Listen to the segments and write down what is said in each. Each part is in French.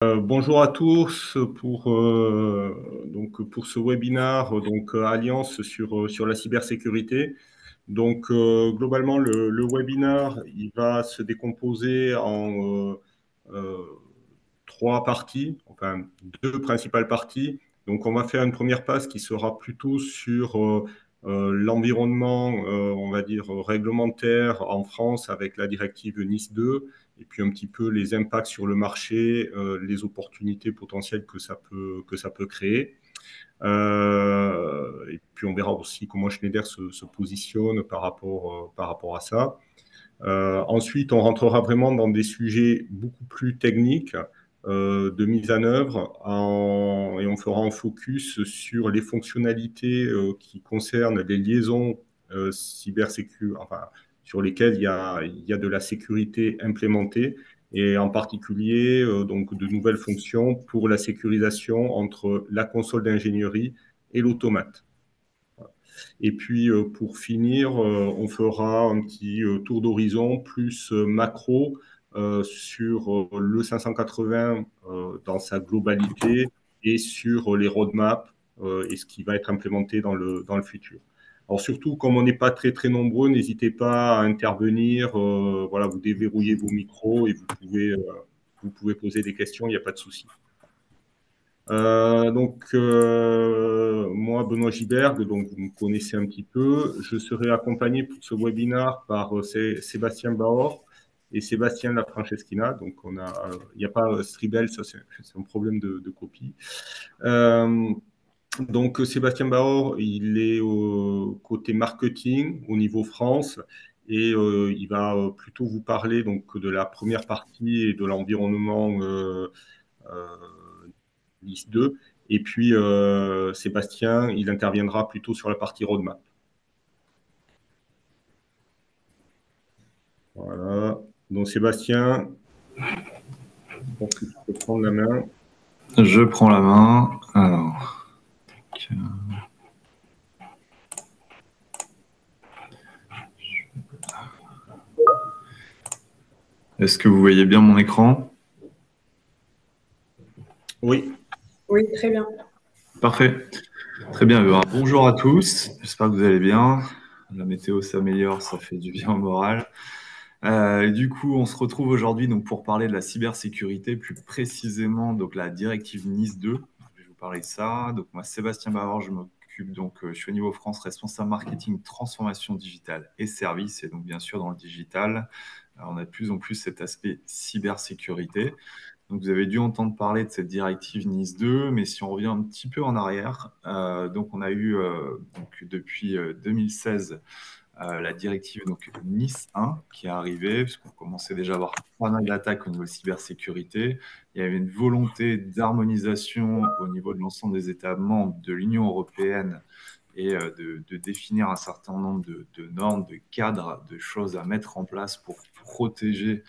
Bonjour à tous pour ce webinaire Alliance sur la cybersécurité. Globalement, le webinaire il va se décomposer en euh, trois parties, enfin deux principales parties. Donc, on va faire une première passe qui sera plutôt sur l'environnement, on va dire, réglementaire en France avec la directive NIS 2, et puis un petit peu les impacts sur le marché, les opportunités potentielles que ça peut créer. Et puis, on verra aussi comment Schneider se positionne par rapport à ça. Ensuite, on rentrera vraiment dans des sujets beaucoup plus techniques de mise en œuvre et on fera un focus sur les fonctionnalités qui concernent les liaisons enfin, sur lesquelles il y a de la sécurité implémentée et en particulier donc de nouvelles fonctions pour la sécurisation entre la console d'ingénierie et l'automate. Et puis, pour finir, on fera un petit tour d'horizon plus macro sur le 580 dans sa globalité et sur les roadmaps et ce qui va être implémenté dans le futur. Alors surtout, comme on n'est pas très très nombreux, n'hésitez pas à intervenir. Voilà, vous déverrouillez vos micros et vous pouvez poser des questions, il n'y a pas de souci. Moi, Benoît Giberg, donc vous me connaissez un petit peu. Je serai accompagné pour ce webinaire par Sébastien Baor et Sébastien Lafranceschina. Il n'y a pas Stribel, ça c'est un problème de copie. Sébastien Baor, il est au côté marketing au niveau France et il va plutôt vous parler donc de la première partie et de l'environnement euh, NIS 2. Et puis, Sébastien, il interviendra plutôt sur la partie roadmap. Voilà. Donc, Sébastien, je pense que tu peux prendre la main. Je prends la main. Alors, est-ce que vous voyez bien mon écran? Oui. Oui, très bien. Parfait. Très bien. Bonjour à tous. J'espère que vous allez bien. La météo s'améliore, ça fait du bien au moral. Du coup, on se retrouve aujourd'hui donc pour parler de la cybersécurité, plus précisément donc la directive NIS 2. Je vais vous parler de ça. Donc moi, Sébastien Bavard, je m'occupe je suis au niveau France, responsable marketing, transformation digitale et services. Et donc bien sûr dans le digital, on a de plus en plus cet aspect cybersécurité. Donc, vous avez dû entendre parler de cette directive NIS 2, mais si on revient un petit peu en arrière, donc on a eu donc depuis 2016 la directive donc NIS 1 qui est arrivée, puisqu'on commençait déjà à avoir pas mal d'attaques au niveau de cybersécurité. Il y avait une volonté d'harmonisation au niveau de l'ensemble des États membres de l'Union européenne et de définir un certain nombre de normes, de cadres, de choses à mettre en place pour protéger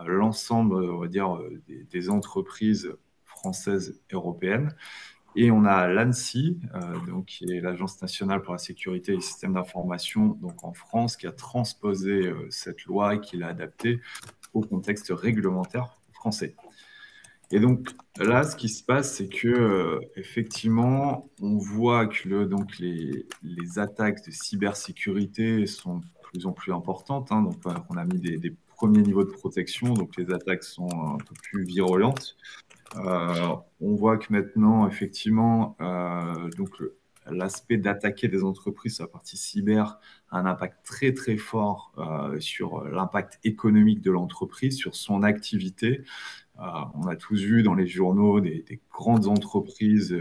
l'ensemble, on va dire, des entreprises françaises et européennes. Et on a l'ANSSI, donc, qui est l'Agence nationale pour la sécurité et les systèmes d'information, donc en France, qui a transposé cette loi et qui l'a adaptée au contexte réglementaire français. Et donc là, ce qui se passe, c'est que effectivement, on voit que donc les attaques de cybersécurité sont de plus en plus importantes. Donc, on a mis des premiers niveaux de protection, donc les attaques sont un peu plus virulentes. On voit que maintenant, effectivement, l'aspect d'attaquer des entreprises sur la partie cyber a un impact très très fort sur l'impact économique de l'entreprise, sur son activité. On a tous vu dans les journaux des grandes entreprises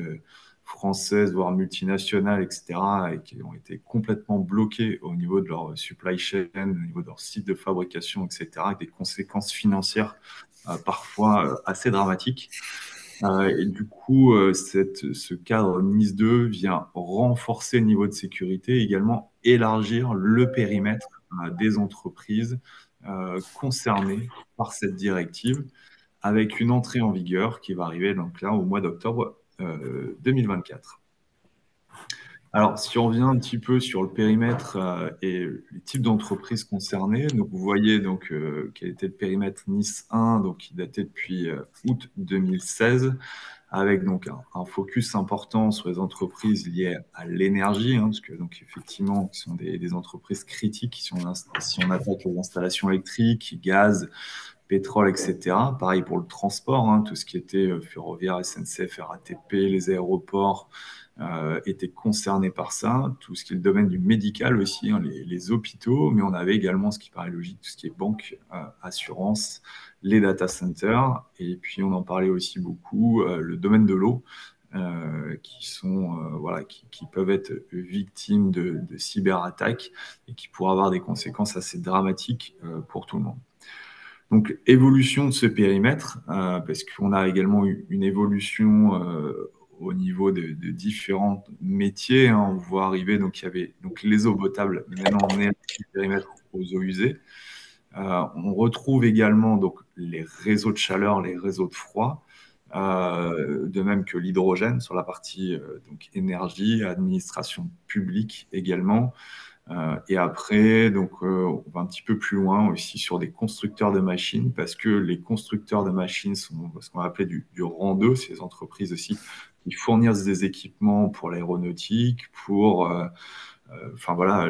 françaises, voire multinationales, etc., et qui ont été complètement bloquées au niveau de leur supply chain, au niveau de leur site de fabrication, etc., avec des conséquences financières parfois assez dramatiques. Et du coup, ce cadre NIS 2 vient renforcer le niveau de sécurité et également élargir le périmètre des entreprises concernées par cette directive, avec une entrée en vigueur qui va arriver donc là au mois d'octobre 2024. Alors, si on revient un petit peu sur le périmètre et les types d'entreprises concernées, donc vous voyez donc quel était le périmètre Nice 1, donc qui datait depuis août 2016, avec donc un focus important sur les entreprises liées à l'énergie, hein, parce que donc effectivement, ce sont des entreprises critiques si on attaque les installations électriques, gaz, pétrole, etc. Pareil pour le transport, hein, tout ce qui était ferroviaire, SNCF, RATP, les aéroports étaient concernés par ça. Tout ce qui est le domaine du médical aussi, hein, les hôpitaux, mais on avait également ce qui paraît logique, tout ce qui est banque, assurance, les data centers, et puis on en parlait aussi beaucoup, le domaine de l'eau. Voilà, qui peuvent être victimes de cyberattaques et qui pourraient avoir des conséquences assez dramatiques pour tout le monde. Donc, évolution de ce périmètre, parce qu'on a également eu une évolution au niveau de différents métiers. Hein. On voit arriver, donc il y avait donc, les eaux potables, mais maintenant on est du périmètre aux eaux usées. On retrouve également donc, les réseaux de chaleur, les réseaux de froid, de même que l'hydrogène sur la partie donc, énergie, administration publique également. Et après, donc, on va un petit peu plus loin aussi sur des constructeurs de machines, parce que les constructeurs de machines sont ce qu'on va appeler du rang 2, c'est les entreprises aussi qui fournissent des équipements pour l'aéronautique, pour enfin voilà,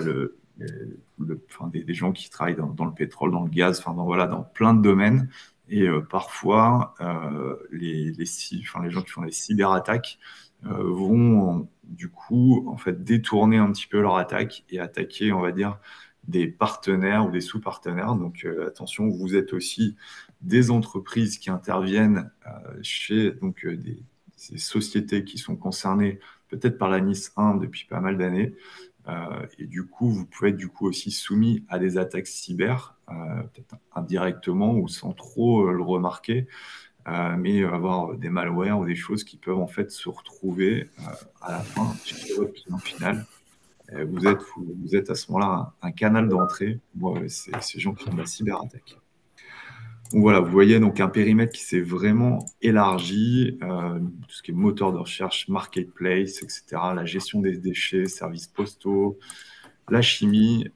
enfin, des gens qui travaillent dans le pétrole, dans le gaz, enfin voilà, dans plein de domaines. Et parfois, enfin, les gens qui font des cyberattaques vont du coup en fait détourner un petit peu leur attaque et attaquer, on va dire, des partenaires ou des sous-partenaires. Donc attention, vous êtes aussi des entreprises qui interviennent chez donc ces sociétés qui sont concernées peut-être par la NIS 1 depuis pas mal d'années. Et du coup, vous pouvez être du coup aussi soumis à des attaques cyber, peut-être indirectement ou sans trop le remarquer, mais avoir des malwares ou des choses qui peuvent en fait se retrouver à la fin chez votre client final. Vous êtes à ce moment-là un canal d'entrée pour ces gens qui font de la cyberattaque. Donc voilà, vous voyez donc un périmètre qui s'est vraiment élargi, tout ce qui est moteur de recherche, marketplace, etc., la gestion des déchets, services postaux, la chimie,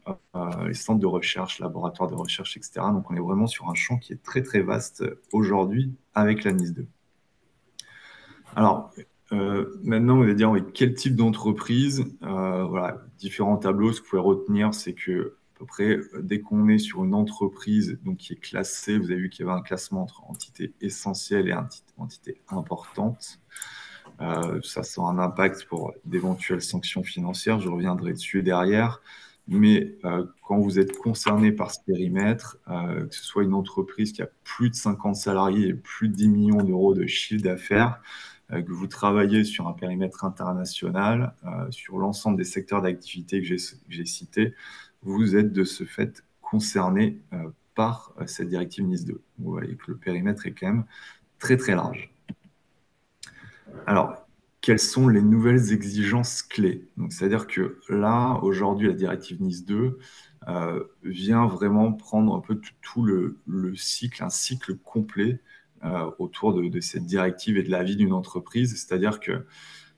les centres de recherche, laboratoires de recherche, etc. Donc on est vraiment sur un champ qui est très très vaste aujourd'hui avec la NIS 2. Alors, maintenant, on va dire oui, quel type d'entreprise. Voilà, différents tableaux. Ce que vous pouvez retenir, c'est que à peu près, dès qu'on est sur une entreprise donc, qui est classée, vous avez vu qu'il y avait un classement entre entité essentielle et entité importante. Ça sera un impact pour d'éventuelles sanctions financières. Je reviendrai dessus derrière. Mais quand vous êtes concerné par ce périmètre, que ce soit une entreprise qui a plus de 50 salariés et plus de 10 millions d'euros de chiffre d'affaires, que vous travaillez sur un périmètre international, sur l'ensemble des secteurs d'activité que j'ai cités, vous êtes de ce fait concerné par cette directive NIS 2. Vous voyez que le périmètre est quand même très très large. Alors, quelles sont les nouvelles exigences clés? C'est-à-dire que là, aujourd'hui, la directive NIS 2 vient vraiment prendre un peu tout le cycle, un cycle complet autour de cette directive et de la vie d'une entreprise. C'est-à-dire qu'il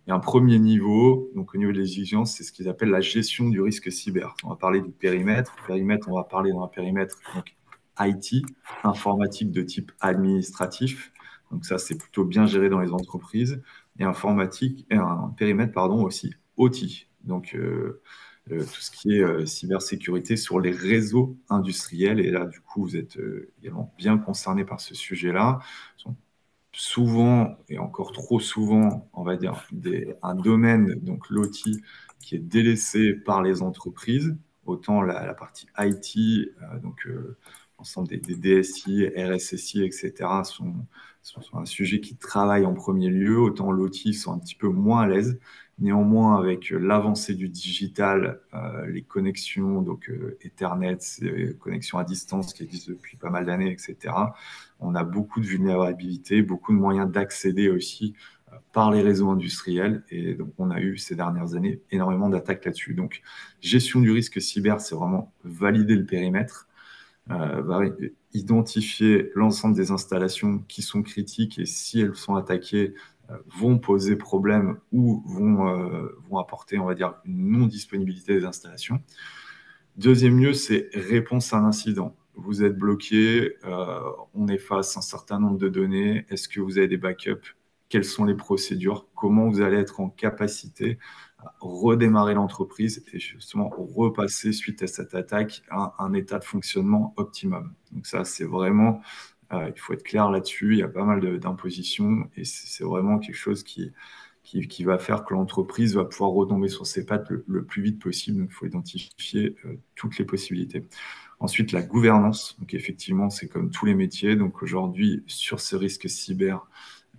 y a un premier niveau, donc au niveau des exigences, c'est ce qu'ils appellent la gestion du risque cyber. On va parler du périmètre. Périmètre, on va parler d'un périmètre donc, IT, informatique de type administratif. Donc ça, c'est plutôt bien géré dans les entreprises. Et informatique, et un périmètre, pardon, aussi OT. Donc tout ce qui est cybersécurité sur les réseaux industriels. Et là, du coup, vous êtes également bien concerné par ce sujet-là. Souvent, et encore trop souvent, on va dire, un domaine, donc l'OT, qui est délaissé par les entreprises, autant la partie IT, donc l'ensemble des DSI, RSSI, etc., sont un sujet qui travaille en premier lieu, autant l'OT sont un petit peu moins à l'aise. Néanmoins, avec l'avancée du digital, les connexions, donc Ethernet, connexions à distance qui existent depuis pas mal d'années, etc., on a beaucoup de vulnérabilités, beaucoup de moyens d'accéder aussi par les réseaux industriels. Et donc, on a eu ces dernières années énormément d'attaques là-dessus. Donc, gestion du risque cyber, c'est vraiment valider le périmètre, identifier l'ensemble des installations qui sont critiques et si elles sont attaquées, vont poser problème ou vont apporter, on va dire, une non-disponibilité des installations. Deuxième lieu, c'est réponse à un incident. Vous êtes bloqué, on efface un certain nombre de données. Est-ce que vous avez des backups? Quelles sont les procédures? Comment vous allez être en capacité à redémarrer l'entreprise et justement repasser suite à cette attaque à un état de fonctionnement optimum? Donc ça, c'est vraiment, il faut être clair là-dessus. Il y a pas mal d'impositions et c'est vraiment quelque chose qui va faire que l'entreprise va pouvoir retomber sur ses pattes le plus vite possible. Donc, il faut identifier toutes les possibilités. Ensuite, la gouvernance. Donc, effectivement, c'est comme tous les métiers. Donc, aujourd'hui, sur ces risques cyber,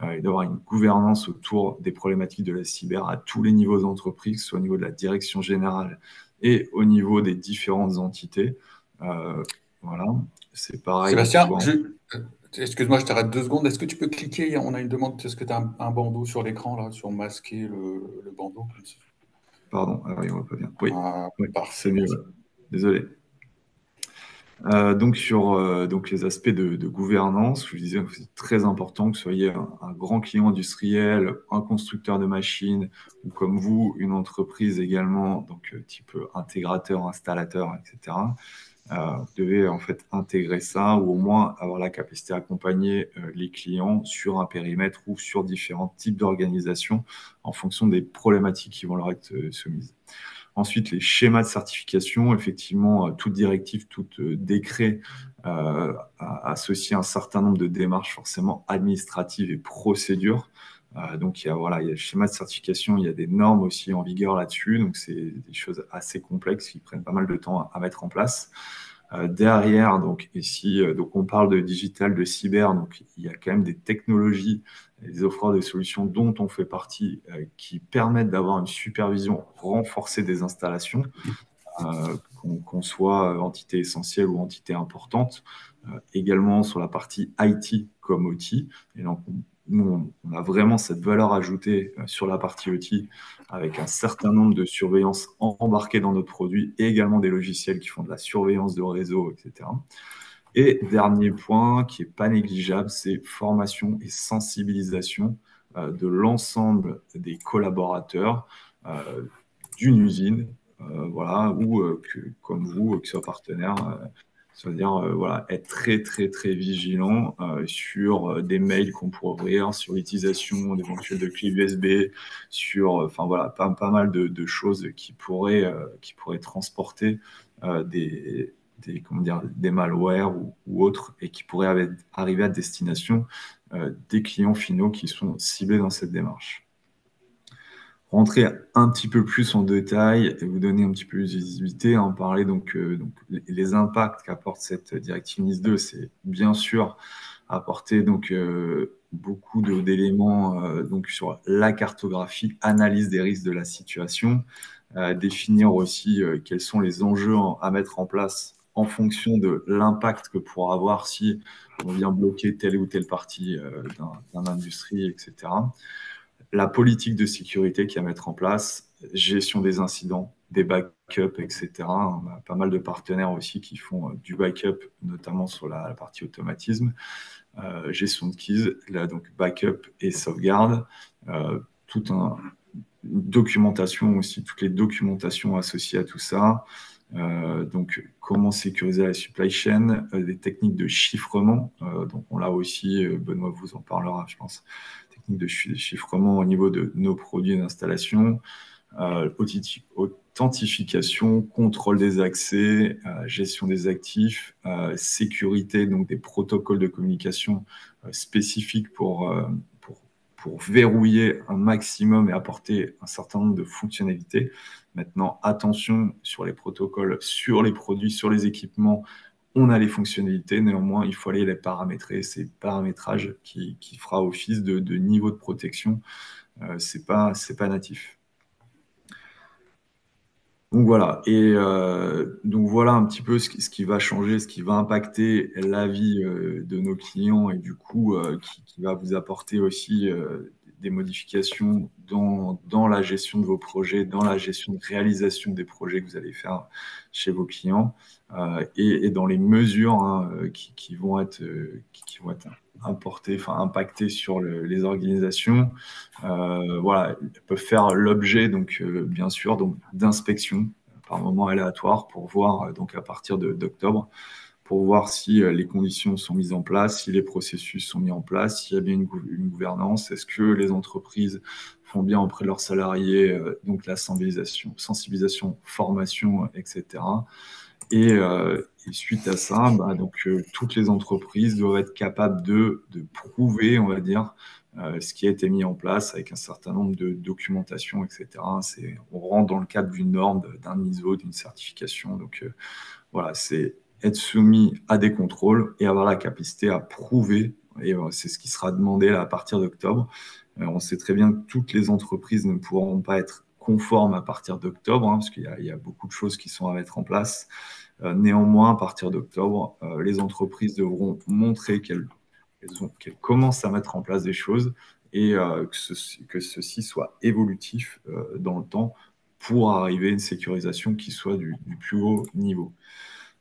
il doit y avoir une gouvernance autour des problématiques de la cyber à tous les niveaux d'entreprise, soit au niveau de la direction générale et au niveau des différentes entités. Voilà, c'est pareil, donc Sébastien, soit excuse-moi, je t'arrête 2 secondes. Est-ce que tu peux cliquer? On a une demande. Est-ce que tu as un bandeau sur l'écran, là, sur masquer le bandeau? pardon, alors il ne voit pas bien. Oui, Ah, oui, c'est parfait, mieux. merci. Ouais. Désolé. Donc sur donc les aspects de gouvernance, je vous disais, c'est très important que vous soyez un grand client industriel, un constructeur de machines, ou comme vous, une entreprise également, donc type intégrateur, installateur, etc. Vous devez en fait intégrer ça ou au moins avoir la capacité d'accompagner les clients sur un périmètre ou sur différents types d'organisations en fonction des problématiques qui vont leur être soumises. Ensuite, les schémas de certification, effectivement, toute directive, tout décret associe un certain nombre de démarches forcément administratives et procédures. Donc, voilà, il y a le schéma de certification, il y a des normes aussi en vigueur là-dessus. Donc, c'est des choses assez complexes qui prennent pas mal de temps à mettre en place. Derrière, donc ici, donc on parle de digital, de cyber, donc il y a quand même des technologies, des offreurs de solutions dont on fait partie, qui permettent d'avoir une supervision renforcée des installations, qu'on soit entité essentielle ou entité importante. Également sur la partie IT comme OT. Et donc, nous, on a vraiment cette valeur ajoutée sur la partie OT avec un certain nombre de surveillances embarquées dans notre produit et également des logiciels qui font de la surveillance de réseau, etc. Et dernier point qui n'est pas négligeable, c'est formation et sensibilisation de l'ensemble des collaborateurs d'une usine, voilà, ou comme vous, qui soit partenaire, c'est-à-dire voilà, être très très très vigilant sur des mails qu'on pourrait ouvrir, sur l'utilisation d'éventuels de clés USB, sur enfin voilà, pas mal de choses qui pourraient transporter comment dire, des malwares ou autres et qui pourraient arriver à destination des clients finaux qui sont ciblés dans cette démarche. Rentrer un petit peu plus en détail et vous donner un petit peu plus de visibilité, en parler donc les impacts qu'apporte cette directive NIS2, c'est bien sûr apporter donc beaucoup d'éléments donc sur la cartographie, analyse des risques de la situation, définir aussi quels sont les enjeux à mettre en place en fonction de l'impact que pourra avoir si on vient bloquer telle ou telle partie d'un industrie, etc. La politique de sécurité qu'il y a à mettre en place, gestion des incidents, des backups, etc. On a pas mal de partenaires aussi qui font du backup, notamment sur la partie automatisme, gestion de keys, là, donc backup et sauvegarde, toute une documentation aussi, toutes les documentations associées à tout ça. Donc, comment sécuriser la supply chain, des techniques de chiffrement. Donc, on l'a aussi, Benoît vous en parlera, je pense, techniques de chiffrement au niveau de nos produits d'installation, authentification, contrôle des accès, gestion des actifs, sécurité, donc des protocoles de communication spécifiques pour verrouiller un maximum et apporter un certain nombre de fonctionnalités. Maintenant, attention sur les protocoles, sur les produits, sur les équipements. On a les fonctionnalités, néanmoins, il faut aller les paramétrer. C'est paramétrage qui fera office de niveau de protection. C'est pas natif. Donc voilà, et donc voilà un petit peu ce qui va changer, ce qui va impacter la vie de nos clients et du coup qui va vous apporter aussi des modifications dans la gestion de vos projets, dans la gestion de réalisation des projets que vous allez faire chez vos clients et dans les mesures hein, qui vont être importées, enfin impactées sur les organisations. Voilà, elles peuvent faire l'objet, donc bien sûr, donc d'inspections par moment aléatoires pour voir donc à partir d'octobre pour voir si les conditions sont mises en place, si les processus sont mis en place, s'il y a bien une gouvernance, est-ce que les entreprises font bien auprès de leurs salariés, donc la sensibilisation, formation, etc. Et suite à ça, donc, toutes les entreprises doivent être capables de prouver, on va dire, ce qui a été mis en place avec un certain nombre de documentations, etc. On rentre dans le cadre d'une norme, d'un ISO, d'une certification. Donc voilà, c'est être soumis à des contrôles et avoir la capacité à prouver. Et c'est ce qui sera demandé là, à partir d'octobre. On sait très bien que toutes les entreprises ne pourront pas être conformes à partir d'octobre, hein, parce qu'il y a beaucoup de choses qui sont à mettre en place. Néanmoins, à partir d'octobre, les entreprises devront montrer qu'elles commencent à mettre en place des choses et que ceci soit évolutif dans le temps pour arriver à une sécurisation qui soit du plus haut niveau.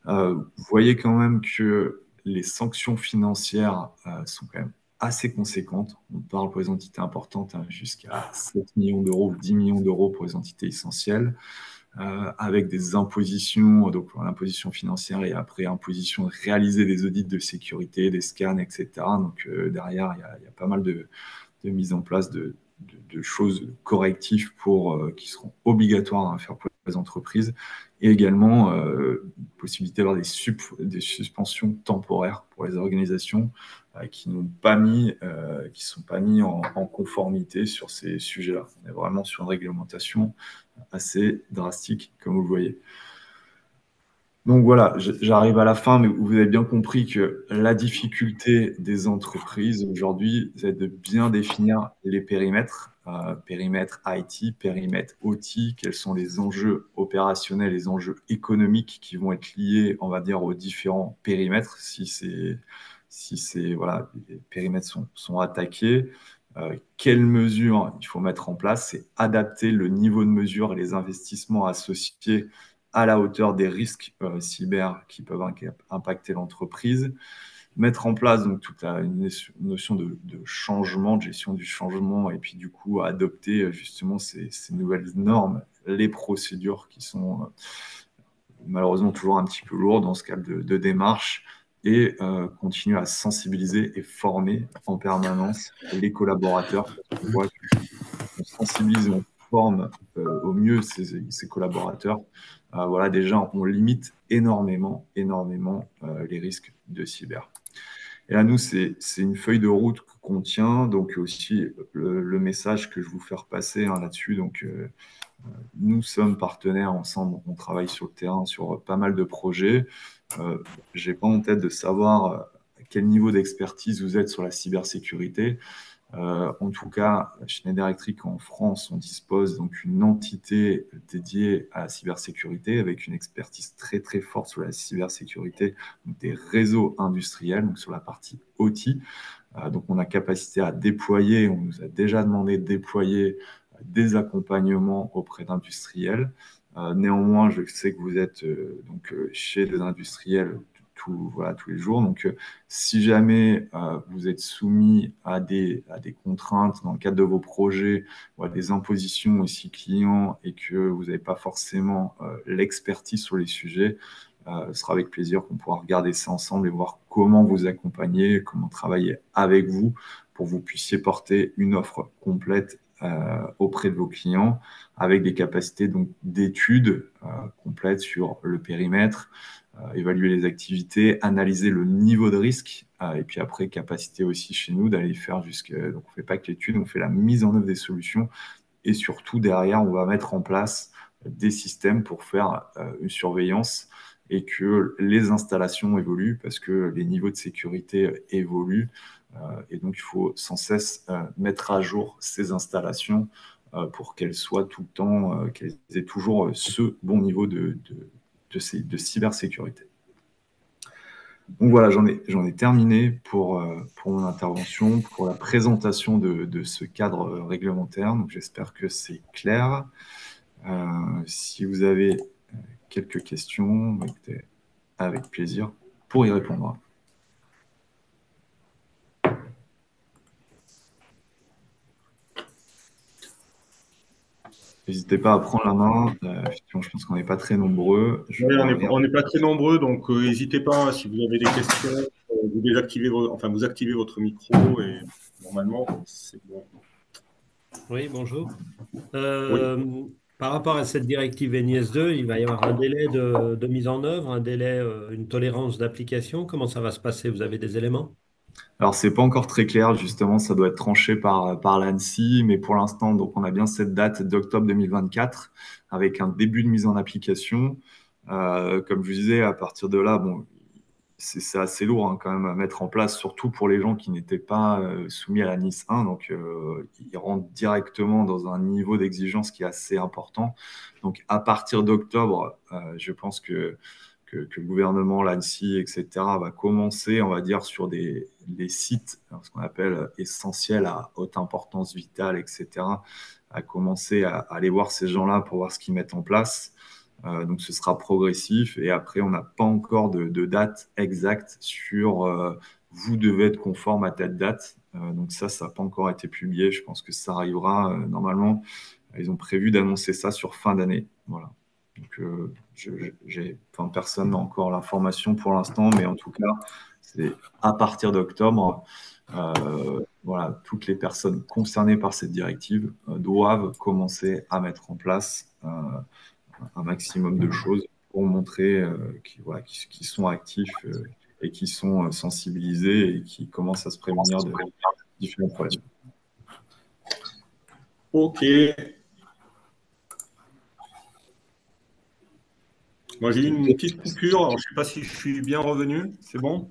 Vous voyez quand même que les sanctions financières sont quand même assez conséquentes. On parle pour les entités importantes hein, jusqu'à 7 millions d'euros ou 10 millions d'euros pour les entités essentielles, avec des impositions, donc l'imposition financière et après imposition de réaliser des audits de sécurité, des scans, etc. Donc derrière, il y a pas mal de mise en place de choses correctives qui seront obligatoires à faire pour les entreprises et également possibilité d'avoir des suspensions temporaires pour les organisations qui n'ont pas qui sont pas mis en conformité sur ces sujets-là. On est vraiment sur une réglementation assez drastique, comme vous le voyez. Donc voilà, j'arrive à la fin, mais vous avez bien compris que la difficulté des entreprises aujourd'hui, c'est de bien définir les périmètres, périmètre IT, périmètre OT, quels sont les enjeux opérationnels, les enjeux économiques qui vont être liés, on va dire, aux différents périmètres, voilà, les périmètres sont attaqués. Quelles mesures il faut mettre en place, c'est adapter le niveau de mesure et les investissements associés à la hauteur des risques cyber qui peuvent impacter l'entreprise. Mettre en place donc toute une notion de changement, de gestion du changement, et puis du coup adopter justement ces nouvelles normes, les procédures qui sont malheureusement toujours un petit peu lourdes dans ce cadre de démarche, et continuer à sensibiliser et former en permanence les collaborateurs. On voit qu'on sensibilise et on forme au mieux ces collaborateurs. Voilà, déjà, on limite énormément les risques de cyber. Et là, nous, c'est une feuille de route qu'on tient, donc aussi le message que je vous fais repasser hein, là-dessus. Donc, nous sommes partenaires ensemble, on travaille sur le terrain sur pas mal de projets. Je n'ai pas en tête de savoir à quel niveau d'expertise vous êtes sur la cybersécurité. En tout cas, Schneider Electric en France, on dispose donc d'une entité dédiée à la cybersécurité avec une expertise très très forte sur la cybersécurité, donc des réseaux industriels, donc sur la partie OT. Donc on a capacité à déployer, on nous a déjà demandé de déployer des accompagnements auprès d'industriels. Néanmoins, je sais que vous êtes chez des industriels voilà, tous les jours. Donc, si jamais vous êtes soumis à des contraintes dans le cadre de vos projets ou à des impositions aussi clients et que vous n'avez pas forcément l'expertise sur les sujets, ce sera avec plaisir qu'on pourra regarder ça ensemble et voir comment vous accompagner, comment travailler avec vous pour que vous puissiez porter une offre complète auprès de vos clients avec des capacités donc d'études complètes sur le périmètre, évaluer les activités, analyser le niveau de risque et puis après capacité aussi chez nous d'aller faire donc on fait pas que l'étude, on fait la mise en œuvre des solutions et surtout derrière on va mettre en place des systèmes pour faire une surveillance et que les installations évoluent parce que les niveaux de sécurité évoluent et donc il faut sans cesse mettre à jour ces installations pour qu'elles soient tout le temps, qu'elles aient toujours ce bon niveau de cybersécurité. Donc voilà, j'en ai terminé pour mon intervention, pour la présentation de ce cadre réglementaire. Donc j'espère que c'est clair. Si vous avez quelques questions, écoutez, avec plaisir pour y répondre. N'hésitez pas à prendre la main. Effectivement, je pense qu'on n'est pas très nombreux. Je Oui, vois rien. on n'est pas très nombreux, donc n'hésitez pas, hein, si vous avez des questions, vous désactivez vous activez votre micro et normalement, c'est bon. Oui, bonjour. Oui. Par rapport à cette directive NIS2, il va y avoir un délai de mise en œuvre, un délai, une tolérance d'application. Comment ça va se passer? Vous avez des éléments? Alors, c'est pas encore très clair, justement, ça doit être tranché par l'ANSSI, mais pour l'instant, donc, on a bien cette date d'octobre 2024 avec un début de mise en application. Comme je vous disais, à partir de là, bon, c'est assez lourd hein, quand même à mettre en place, surtout pour les gens qui n'étaient pas soumis à la NIS 1. Donc, ils rentrent directement dans un niveau d'exigence qui est assez important. Donc, à partir d'octobre, je pense que le gouvernement, l'ANSSI, etc., va commencer, on va dire, sur des sites, ce qu'on appelle essentiels à haute importance vitale, etc., à commencer à aller voir ces gens-là pour voir ce qu'ils mettent en place. Donc, ce sera progressif. Et après, on n'a pas encore de date exacte sur vous devez être conforme à telle date. Donc, ça n'a pas encore été publié. Je pense que ça arrivera normalement. Ils ont prévu d'annoncer ça sur fin d'année. Voilà. Donc, personne n'a encore l'information pour l'instant, mais en tout cas, c'est à partir d'octobre. Voilà, toutes les personnes concernées par cette directive doivent commencer à mettre en place un maximum de choses pour montrer qu'ils sont actifs et qui sont sensibilisés et qui commencent à se prémunir de différents problèmes. Ok. Moi, j'ai eu une petite coupure. Alors, je ne sais pas si je suis bien revenu. C'est bon?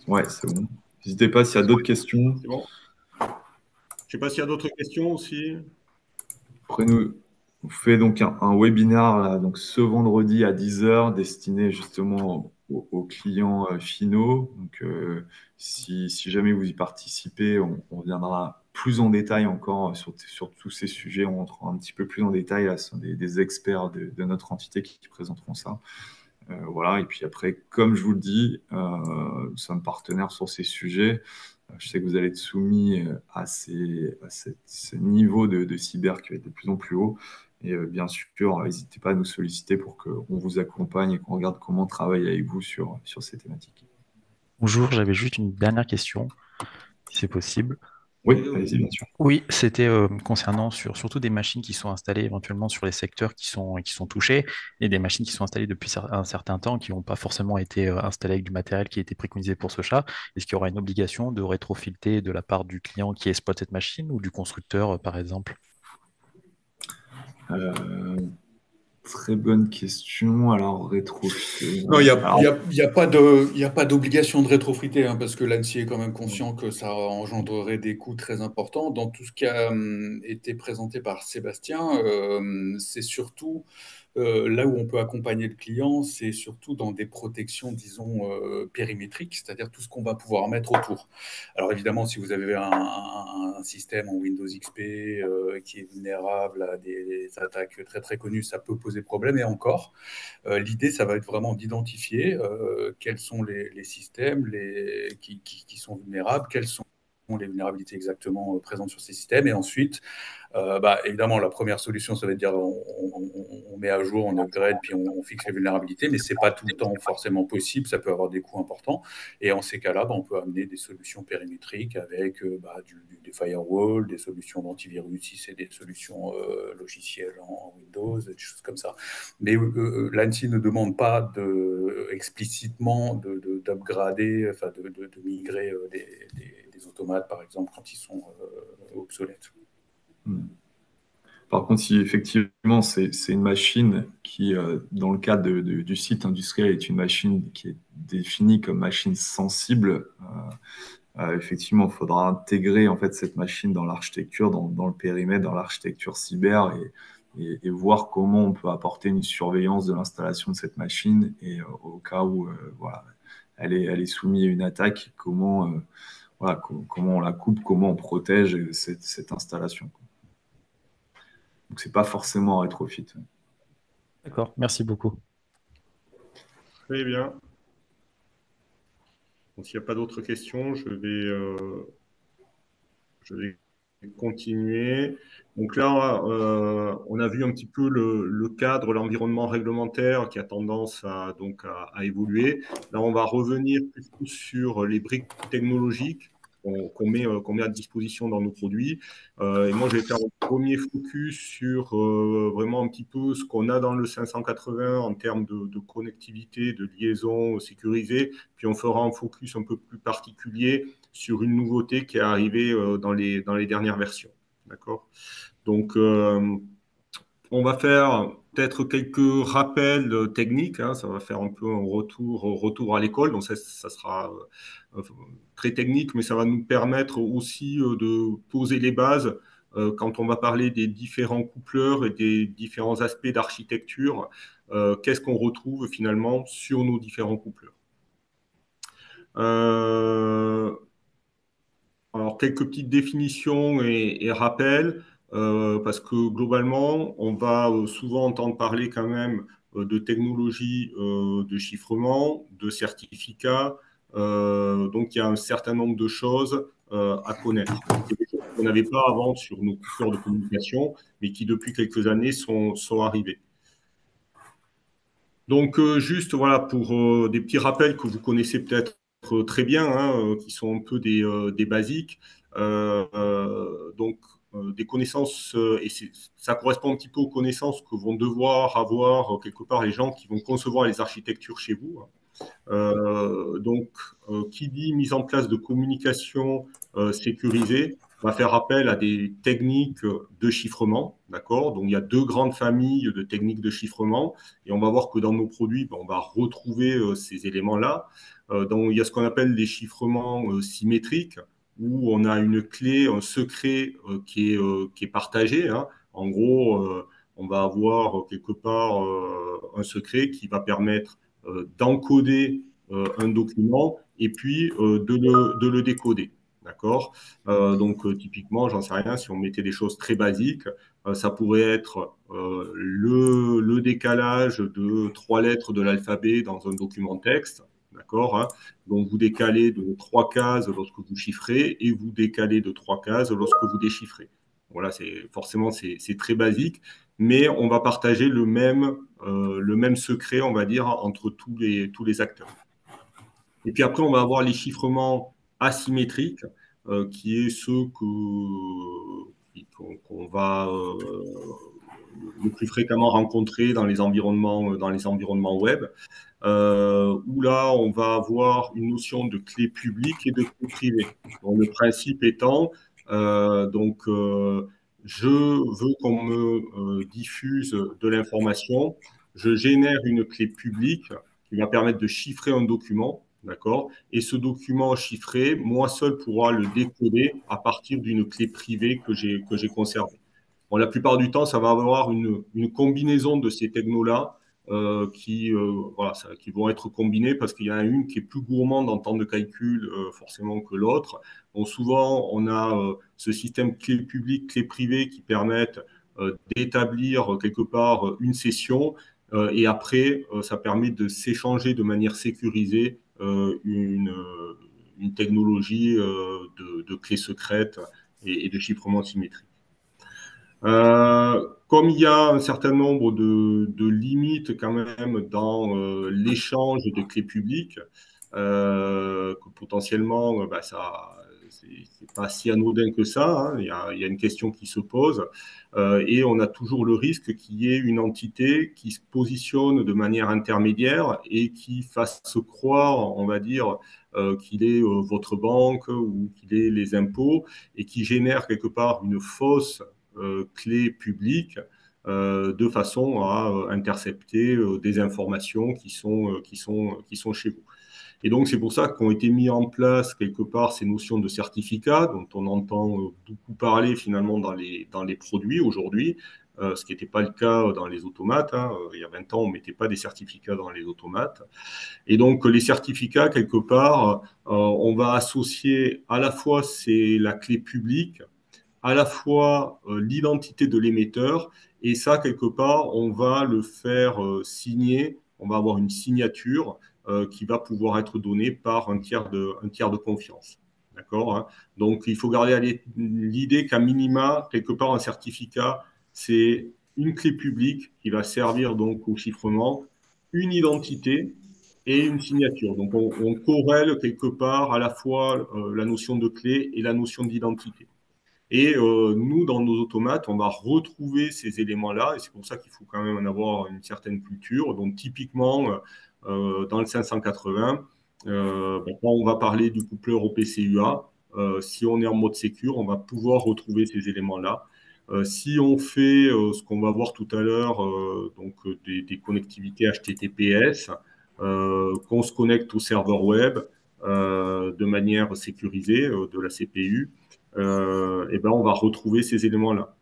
Ouais, c'est bon. N'hésitez pas s'il y a d'autres questions. C'est bon. Je ne sais pas s'il y a d'autres questions aussi. Après, on fait donc un webinaire là, donc ce vendredi à 10 h destiné justement aux clients finaux. Donc, si jamais vous y participez, on reviendra plus en détail encore sur tous ces sujets. On rentrera un petit peu plus en détail. Là, ce sont des experts de notre entité qui présenteront ça. Voilà. Et puis après, comme je vous le dis, nous sommes partenaires sur ces sujets. Je sais que vous allez être soumis à ce niveau de cyber qui va être de plus en plus haut. Et bien sûr, n'hésitez pas à nous solliciter pour qu'on vous accompagne et qu'on regarde comment travailler avec vous sur ces thématiques. Bonjour, j'avais juste une dernière question, si c'est possible. Oui, allez-y, bien sûr. Oui, c'était concernant surtout des machines qui sont installées éventuellement sur les secteurs qui sont touchés et des machines qui sont installées depuis un certain temps qui n'ont pas forcément été installées avec du matériel qui a été préconisé pour ce chat. Est-ce qu'il y aura une obligation de rétrofilter de la part du client qui exploite cette machine ou du constructeur, par exemple? Très bonne question. Alors, rétrofit. Non, il y a pas d'obligation de rétrofiter, hein, parce que l'ANSSI est quand même conscient que ça engendrerait des coûts très importants. Dans tout ce qui a été présenté par Sébastien, c'est surtout là où on peut accompagner le client, c'est surtout dans des protections, disons, périmétriques, c'est-à-dire tout ce qu'on va pouvoir mettre autour. Alors évidemment, si vous avez un système en Windows XP qui est vulnérable à des attaques très très connues, ça peut poser problème. Et encore, l'idée, ça va être vraiment d'identifier quels sont les systèmes qui sont vulnérables, quelles sont les vulnérabilités exactement présentes sur ces systèmes. Et ensuite, évidemment, la première solution, ça va être de dire on met à jour, on upgrade, puis on fixe les vulnérabilités, mais ce n'est pas tout le temps forcément possible, ça peut avoir des coûts importants. Et en ces cas-là, on peut amener des solutions périmétriques avec des firewalls, des solutions d'antivirus, si c'est des solutions logicielles en Windows, des choses comme ça. Mais l'ANSSI ne demande pas explicitement d'upgrader, enfin de migrer des automates, par exemple, quand ils sont obsolètes. Par contre, si effectivement c'est une machine qui, dans le cadre du site industriel, est une machine qui est définie comme machine sensible, effectivement, il faudra intégrer en fait cette machine dans l'architecture, dans le périmètre, dans l'architecture cyber et voir comment on peut apporter une surveillance de l'installation de cette machine et au cas où voilà, elle est soumise à une attaque, voilà, comment on la coupe, comment on protège cette installation, quoi. Donc, c'est pas forcément un rétrofit. D'accord, merci beaucoup. Très bien. Donc, s'il n'y a pas d'autres questions, je vais continuer. Donc là, on a vu un petit peu le cadre, l'environnement réglementaire qui a tendance à évoluer. Là, on va revenir plus sur les briques technologiques qu'on met à disposition dans nos produits. Et moi, je vais faire un premier focus sur vraiment un petit peu ce qu'on a dans le 580 en termes de connectivité, de liaison sécurisée. Puis on fera un focus un peu plus particulier sur une nouveauté qui est arrivée dans les dernières versions. D'accord? Donc, on va faire peut-être quelques rappels techniques, hein, ça va faire un peu un retour à l'école. Donc, ça sera très technique, mais ça va nous permettre aussi de poser les bases quand on va parler des différents coupleurs et des différents aspects d'architecture. Qu'est-ce qu'on retrouve finalement sur nos différents coupleurs? Alors, quelques petites définitions et rappels, parce que globalement, on va souvent entendre parler quand même de technologies de chiffrement, de certificats. Donc, il y a un certain nombre de choses à connaître. C'est des choses qu'on n'avait pas avant sur nos coupeurs de communication, mais qui depuis quelques années sont arrivées. Donc, juste voilà, pour des petits rappels que vous connaissez peut-être très bien, hein, qui sont un peu des basiques. Donc, des connaissances, ça correspond un petit peu aux connaissances que vont devoir avoir quelque part les gens qui vont concevoir les architectures chez vous. Donc, qui dit mise en place de communication sécurisée va faire appel à des techniques de chiffrement, d'accord? Donc, il y a deux grandes familles de techniques de chiffrement, et on va voir que dans nos produits, ben, on va retrouver ces éléments-là. Donc, il y a ce qu'on appelle les chiffrements symétriques, où on a une clé, un secret qui est partagé, hein. En gros, on va avoir quelque part un secret qui va permettre d'encoder un document et puis de le décoder. D'accord? Donc, typiquement, j'en sais rien, si on mettait des choses très basiques, ça pourrait être le décalage de 3 lettres de l'alphabet dans un document texte. D'accord, hein? Donc, vous décalez de 3 cases lorsque vous chiffrez et vous décalez de 3 cases lorsque vous déchiffrez. Voilà, forcément, c'est très basique, mais on va partager le même secret, on va dire, entre tous les acteurs. Et puis après, on va avoir les chiffrements asymétriques, qui est ce qu'on va le plus fréquemment rencontrer dans les environnements web, où là, on va avoir une notion de clé publique et de clé privée. Donc, le principe étant, je veux qu'on me diffuse de l'information, je génère une clé publique qui va permettre de chiffrer un document, d'accord? Et ce document chiffré, moi seul pourra le décoder à partir d'une clé privée que j'ai conservée. Bon, la plupart du temps, ça va avoir une combinaison de ces technos-là voilà, qui vont être combinées parce qu'il y en a une qui est plus gourmande en temps de calcul forcément que l'autre. Donc souvent, on a ce système clé publique, clé privée qui permettent d'établir quelque part une session et après, ça permet de s'échanger de manière sécurisée une technologie de clé secrète et de chiffrement symétrique. Comme il y a un certain nombre de limites quand même dans l'échange de clés publiques, que potentiellement, bah, c'est pas si anodin que ça, hein. Il y a une question qui se pose et on a toujours le risque qu'il y ait une entité qui se positionne de manière intermédiaire et qui fasse croire, on va dire, qu'il est votre banque ou qu'il est les impôts et qui génère quelque part une fausse clés publiques de façon à intercepter des informations qui sont chez vous. Et donc, c'est pour ça qu'ont été mis en place quelque part ces notions de certificats dont on entend beaucoup parler finalement dans les produits aujourd'hui. ce qui n'était pas le cas dans les automates. Hein. Il y a 20 ans, on ne mettait pas des certificats dans les automates. Et donc, les certificats, quelque part, on va associer à la fois c'est la clé publique, à la fois l'identité de l'émetteur, et ça, quelque part, on va le faire signer, on va avoir une signature qui va pouvoir être donnée par un tiers de confiance. D'accord, hein. Donc, il faut garder l'idée qu'à minima, quelque part, un certificat, c'est une clé publique qui va servir donc au chiffrement, une identité et une signature. Donc, on corrèle quelque part à la fois la notion de clé et la notion d'identité. Et nous, dans nos automates, on va retrouver ces éléments-là, et c'est pour ça qu'il faut quand même en avoir une certaine culture. Donc, typiquement, dans le 580, quand on va parler du coupleur au PCUA, si on est en mode sécure, on va pouvoir retrouver ces éléments-là. Si on fait ce qu'on va voir tout à l'heure, donc des connectivités HTTPS, qu'on se connecte au serveur web de manière sécurisée de la CPU, et ben on va retrouver ces éléments-là.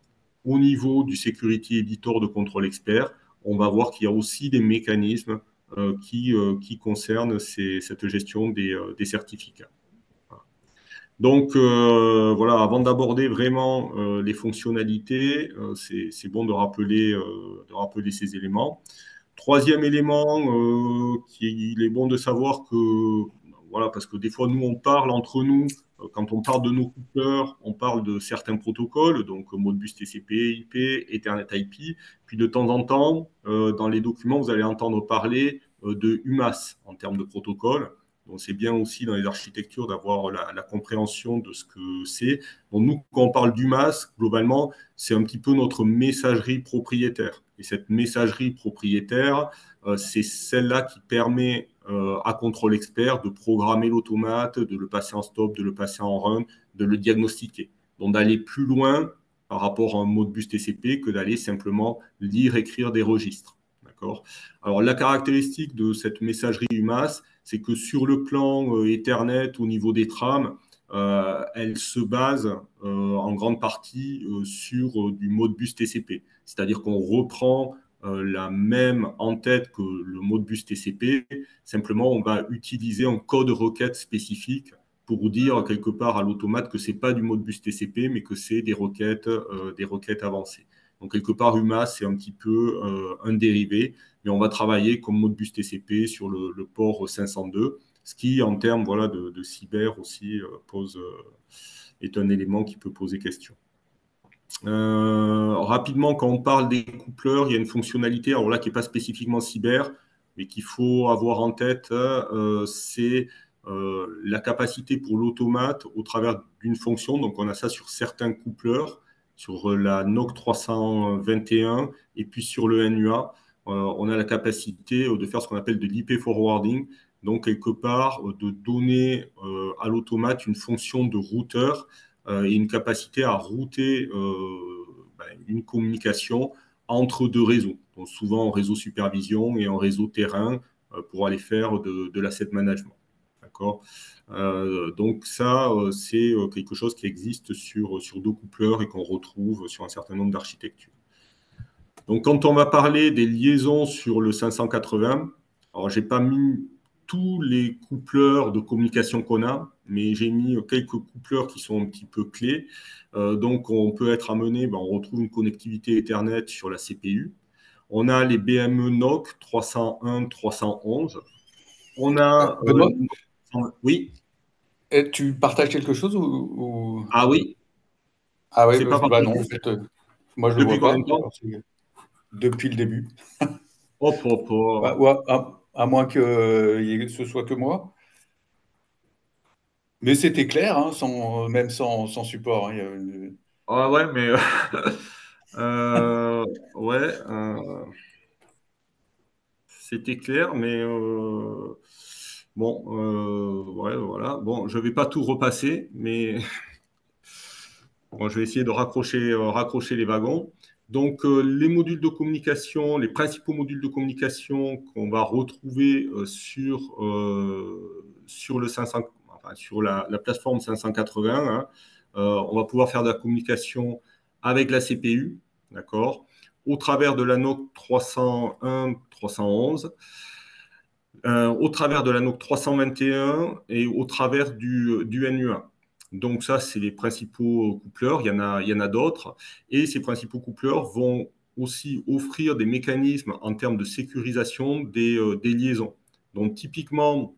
Au niveau du Security Editor de contrôle expert, on va voir qu'il y a aussi des mécanismes qui concernent cette gestion des certificats. Donc voilà, avant d'aborder vraiment les fonctionnalités, c'est bon de rappeler ces éléments. Troisième élément, qu'il est bon de savoir que, voilà, parce que des fois, nous, on parle entre nous, quand on parle de nos coupleurs, on parle de certains protocoles, donc Modbus TCP, IP, Ethernet IP. Puis de temps en temps, dans les documents, vous allez entendre parler de UMAS en termes de protocole. Donc c'est bien aussi dans les architectures d'avoir la compréhension de ce que c'est. Donc nous, quand on parle d'UMAS, globalement, c'est un petit peu notre messagerie propriétaire. Et cette messagerie propriétaire, c'est celle-là qui permet à Contrôle Expert de programmer l'automate, de le passer en stop, de le passer en run, de le diagnostiquer. Donc d'aller plus loin par rapport à un Modbus TCP que d'aller simplement lire, écrire des registres. D'accord ? Alors la caractéristique de cette messagerie UMAS, c'est que sur le plan Ethernet, au niveau des trames, elle se base en grande partie sur du Modbus TCP. C'est-à-dire qu'on reprend la même en-tête que le Modbus TCP, simplement on va utiliser un code requête spécifique pour dire quelque part à l'automate que ce n'est pas du Modbus TCP, mais que c'est des requêtes avancées. Donc quelque part, UMAS, c'est un petit peu un dérivé, mais on va travailler comme Modbus TCP sur le port 502, ce qui, en termes voilà, de cyber aussi, est un élément qui peut poser question. Rapidement, quand on parle des coupleurs, il y a une fonctionnalité, alors là, qui n'est pas spécifiquement cyber, mais qu'il faut avoir en tête, c'est la capacité pour l'automate au travers d'une fonction. Donc, on a ça sur certains coupleurs, sur la NOC 321 et puis sur le NUA. On a la capacité de faire ce qu'on appelle de l'IP forwarding, donc quelque part de donner à l'automate une fonction de routeur et une capacité à router une communication entre deux réseaux, donc souvent en réseau supervision et en réseau terrain pour aller faire de l'asset management. D'accord. Donc ça, c'est quelque chose qui existe sur deux coupleurs et qu'on retrouve sur un certain nombre d'architectures. Donc quand on va parler des liaisons sur le 580, alors j'ai pas mis tous les coupleurs de communication qu'on a, mais j'ai mis quelques coupleurs qui sont un petit peu clés. Donc on peut être amené, on retrouve une connectivité Ethernet sur la CPU. On a les BME NOC 301, 311. On a... Benoît, oui. tu partages quelque chose ou... Ah oui. Ah oui, C'est pas bah partagé. non, en fait, moi je ne le Depuis vois combien de pas. temps? Depuis le début. Hop, hop, hop. Ouais, à moins que ce soit que moi. Mais c'était clair, hein, même sans support. Hein, Ah ouais, mais... ouais, c'était clair, mais bon, ouais, voilà. Bon, je ne vais pas tout repasser, mais bon, je vais essayer de raccrocher les wagons. Donc, les modules de communication, les principaux modules de communication qu'on va retrouver sur le 500, enfin, sur la plateforme 580, hein, on va pouvoir faire de la communication avec la CPU, d'accord. au travers de la NOC 301-311, au travers de la NOC 321 et au travers du NUA. Donc ça, c'est les principaux coupleurs, il y en a d'autres. Et ces principaux coupleurs vont aussi offrir des mécanismes en termes de sécurisation des liaisons. Donc typiquement,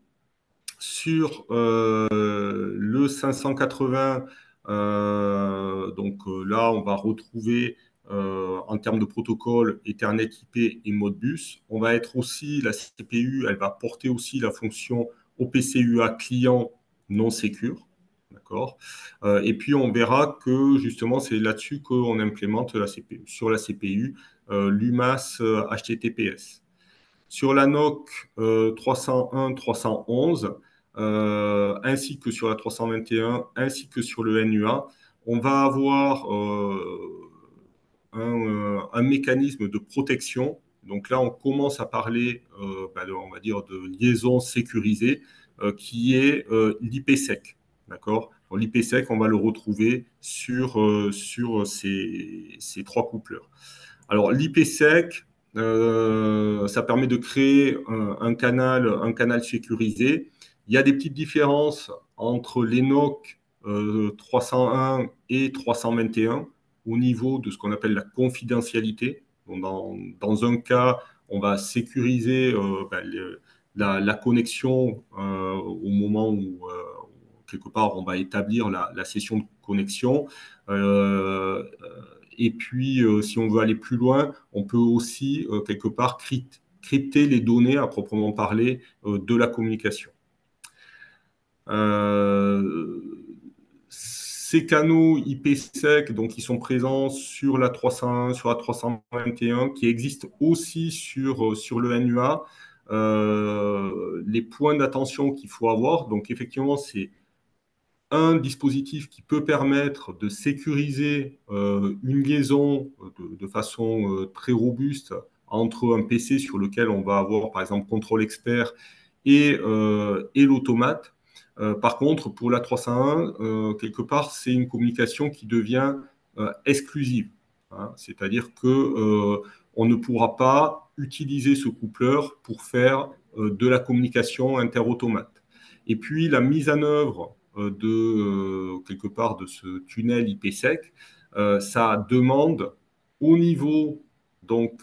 sur le 580, là, on va retrouver en termes de protocole Ethernet IP et Modbus. On va être aussi, la CPU, elle va porter aussi la fonction OPC-UA client non sécure. D'accord. Et puis, on verra que justement, c'est là-dessus qu'on implémente la CPU, sur la CPU l'UMAS HTTPS. Sur la NOC 301-311, ainsi que sur la 321, ainsi que sur le NUA, on va avoir un mécanisme de protection. Donc là, on commence à parler, on va dire, de liaison sécurisée, qui est l'IPsec. D'accord. L'IPsec, on va le retrouver sur ces trois coupleurs. Alors, l'IPsec, ça permet de créer un canal sécurisé. Il y a des petites différences entre les NOC 301 et 321 au niveau de ce qu'on appelle la confidentialité. Donc, dans un cas, on va sécuriser la connexion au moment où, quelque part, on va établir la session de connexion. Et puis, si on veut aller plus loin, on peut aussi, quelque part, crypter les données à proprement parler de la communication. Ces canaux IPsec, donc, ils sont présents sur la 301, sur la 321, qui existent aussi sur le NUA. Les points d'attention qu'il faut avoir, donc effectivement, c'est un dispositif qui peut permettre de sécuriser une liaison de façon très robuste entre un PC sur lequel on va avoir, par exemple, contrôle expert et l'automate. Par contre, pour la 301, quelque part, c'est une communication qui devient exclusive. Hein, c'est-à-dire que on ne pourra pas utiliser ce coupleur pour faire de la communication interautomate. Et puis, la mise en œuvre quelque part de ce tunnel IPsec, ça demande au niveau donc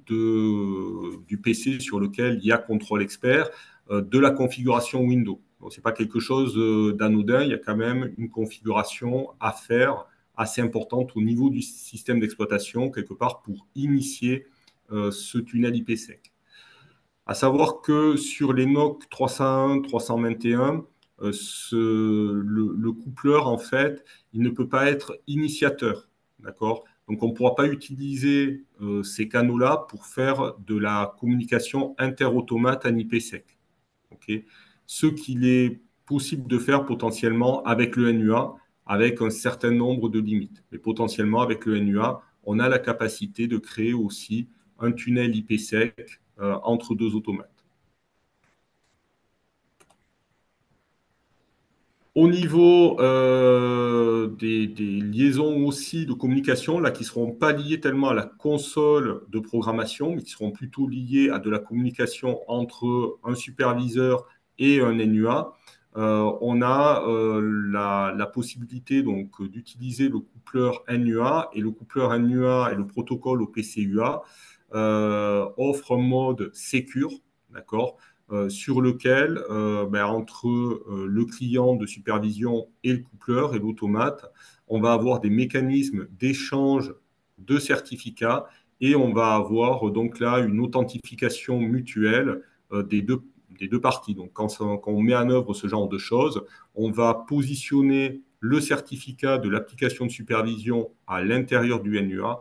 du PC sur lequel il y a contrôle expert de la configuration Windows. Donc, ce n'est pas quelque chose d'anodin, il y a quand même une configuration à faire assez importante au niveau du système d'exploitation, quelque part pour initier ce tunnel IPsec. À savoir que sur les NOC 301, 321, le coupleur, en fait, il ne peut pas être initiateur. D'accord. Donc, on ne pourra pas utiliser ces canaux-là pour faire de la communication interautomate en IPsec. Okay. Ce qu'il est possible de faire potentiellement avec le NUA, avec un certain nombre de limites. Mais potentiellement, avec le NUA, on a la capacité de créer aussi un tunnel IPsec entre deux automates. Au niveau des liaisons aussi de communication, là, qui ne seront pas liées tellement à la console de programmation, mais qui seront plutôt liées à de la communication entre un superviseur et un NUA, on a la possibilité donc d'utiliser le coupleur NUA, et le coupleur NUA et le protocole OPC-UA offrent un mode secure, d'accord, sur lequel, entre le client de supervision et le coupleur et l'automate, on va avoir des mécanismes d'échange de certificats, et on va avoir donc là une authentification mutuelle des deux parties. Donc, quand on met en œuvre ce genre de choses, on va positionner le certificat de l'application de supervision à l'intérieur du NUA,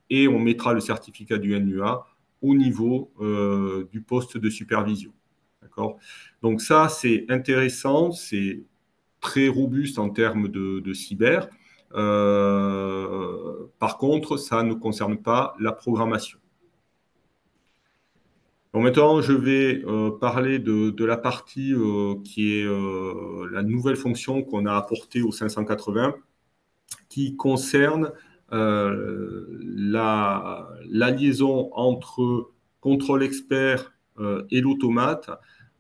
et on mettra le certificat du NUA au niveau du poste de supervision. D'accord. Donc ça, c'est intéressant, c'est très robuste en termes de cyber. Par contre, ça ne concerne pas la programmation. Donc maintenant, je vais parler de la partie qui est la nouvelle fonction qu'on a apportée au 580, qui concerne la liaison entre contrôle expert et l'automate.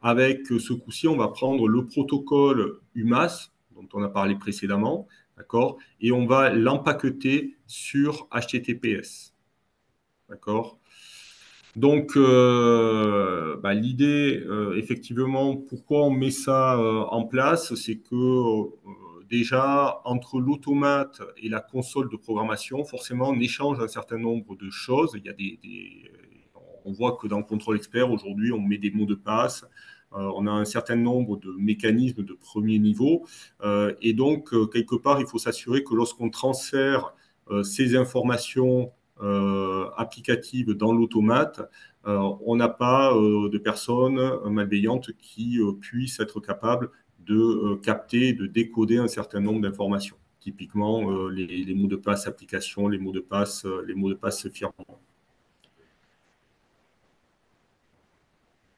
Avec ce coup-ci, on va prendre le protocole UMAS, dont on a parlé précédemment, d'accord, et on va l'empaqueter sur HTTPS. D'accord. Donc, l'idée, effectivement, pourquoi on met ça en place, c'est que déjà, entre l'automate et la console de programmation, forcément, on échange un certain nombre de choses. Il y a on voit que dans le contrôle expert, aujourd'hui, on met des mots de passe. On a un certain nombre de mécanismes de premier niveau. Et donc, quelque part, il faut s'assurer que lorsqu'on transfère ces informations applicatives dans l'automate, on n'a pas de personnes malveillantes qui puissent être capables de capter, de décoder un certain nombre d'informations. Typiquement, les mots de passe application, les mots de passe firmware.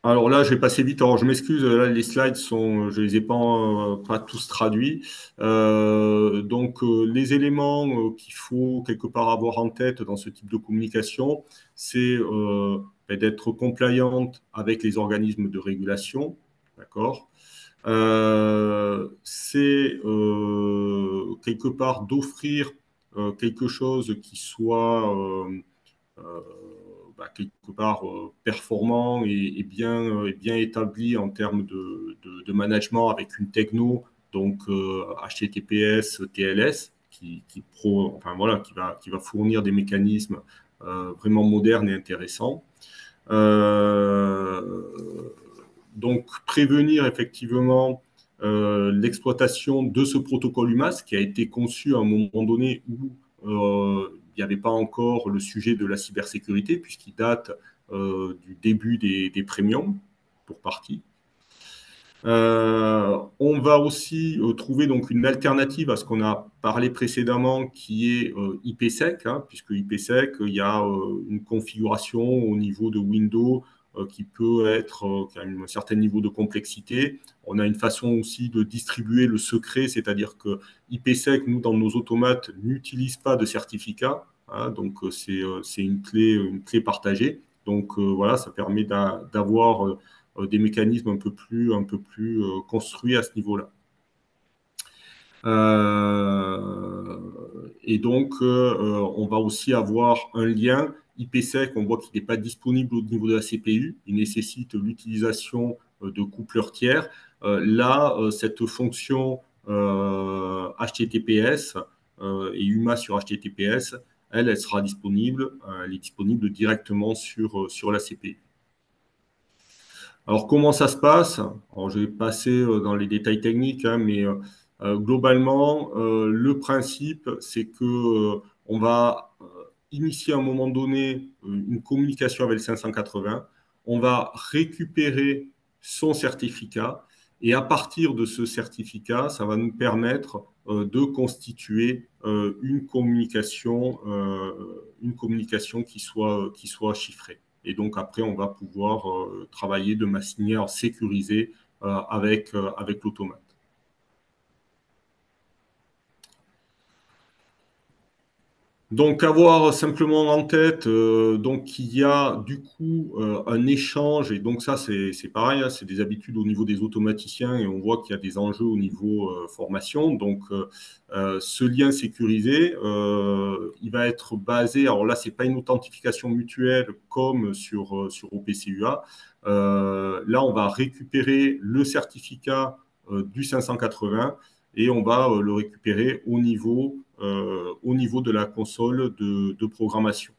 Alors là, je vais passer vite. Alors, je m'excuse, là, les slides je les ai pas tous traduits. Donc, les éléments qu'il faut quelque part avoir en tête dans ce type de communication, c'est d'être compliant avec les organismes de régulation, d'accord. C'est quelque part d'offrir quelque chose qui soit quelque part performant et bien établi en termes de management avec une techno, donc HTTPS, TLS, qui va fournir des mécanismes vraiment modernes et intéressants. Donc, prévenir effectivement l'exploitation de ce protocole UMAS qui a été conçu à un moment donné où il n'y avait pas encore le sujet de la cybersécurité, puisqu'il date du début des premiums, pour partie. On va aussi trouver donc une alternative à ce qu'on a parlé précédemment, qui est IPsec, puisque IPsec, il y a une configuration au niveau de Windows qui peut être qui a un certain niveau de complexité. On a une façon aussi de distribuer le secret, c'est-à-dire que IPsec, nous, dans nos automates, n'utilise pas de certificat. Donc, c'est une clé partagée. Donc, voilà, ça permet d'avoir des mécanismes un peu plus construits à ce niveau-là. Et donc, on va aussi avoir un lien IPsec, on voit qu'il n'est pas disponible au niveau de la CPU, il nécessite l'utilisation de coupleurs tiers. Là, cette fonction HTTPS et UMA sur HTTPS, elle sera disponible, elle est disponible directement sur la CPU. Alors, comment ça se passe? Alors, je vais passer dans les détails techniques, mais globalement, le principe, c'est que on va initier à un moment donné une communication avec le 580. On va récupérer son certificat et à partir de ce certificat, ça va nous permettre de constituer une communication qui soit chiffrée. Et donc, après, on va pouvoir travailler de manière sécurisée avec l'automate. Donc, avoir simplement en tête qu'il y a du coup un échange, et donc ça, c'est pareil, c'est des habitudes au niveau des automaticiens, et on voit qu'il y a des enjeux au niveau formation. Donc, ce lien sécurisé, il va être basé, alors là, ce n'est pas une authentification mutuelle comme sur OPCUA. Là, on va récupérer le certificat du 580 et on va le récupérer au niveau de la console de programmation.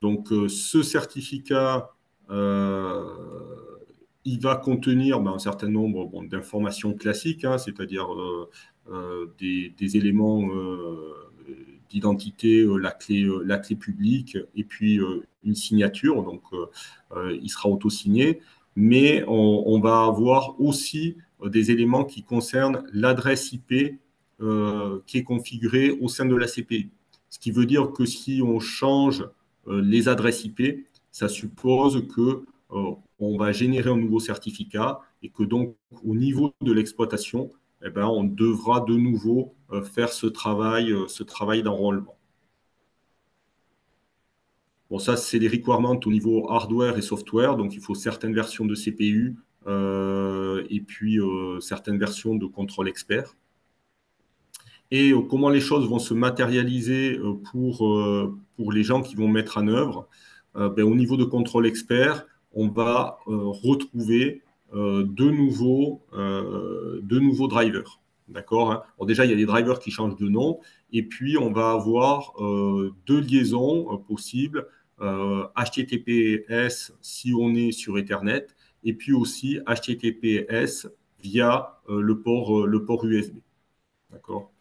Donc, ce certificat, il va contenir un certain nombre d'informations classiques, c'est-à-dire des éléments d'identité, la clé publique et puis une signature. Donc, il sera auto-signé. Mais on va avoir aussi des éléments qui concernent l'adresse IP qui est configurée au sein de la CPU. Ce qui veut dire que si on change les adresses IP, ça suppose que on va générer un nouveau certificat et que donc au niveau de l'exploitation, on devra de nouveau faire ce travail d'enrôlement. Bon, ça, c'est les requirements au niveau hardware et software. Donc, il faut certaines versions de CPU et puis certaines versions de contrôle expert. Et comment les choses vont se matérialiser pour les gens qui vont mettre en œuvre. Au niveau de contrôle expert, on va retrouver de nouveaux drivers. D'accord, hein. Bon, déjà, il y a des drivers qui changent de nom. Et puis, on va avoir deux liaisons possibles. HTTPS si on est sur Ethernet. Et puis aussi HTTPS via le port USB. D'accord.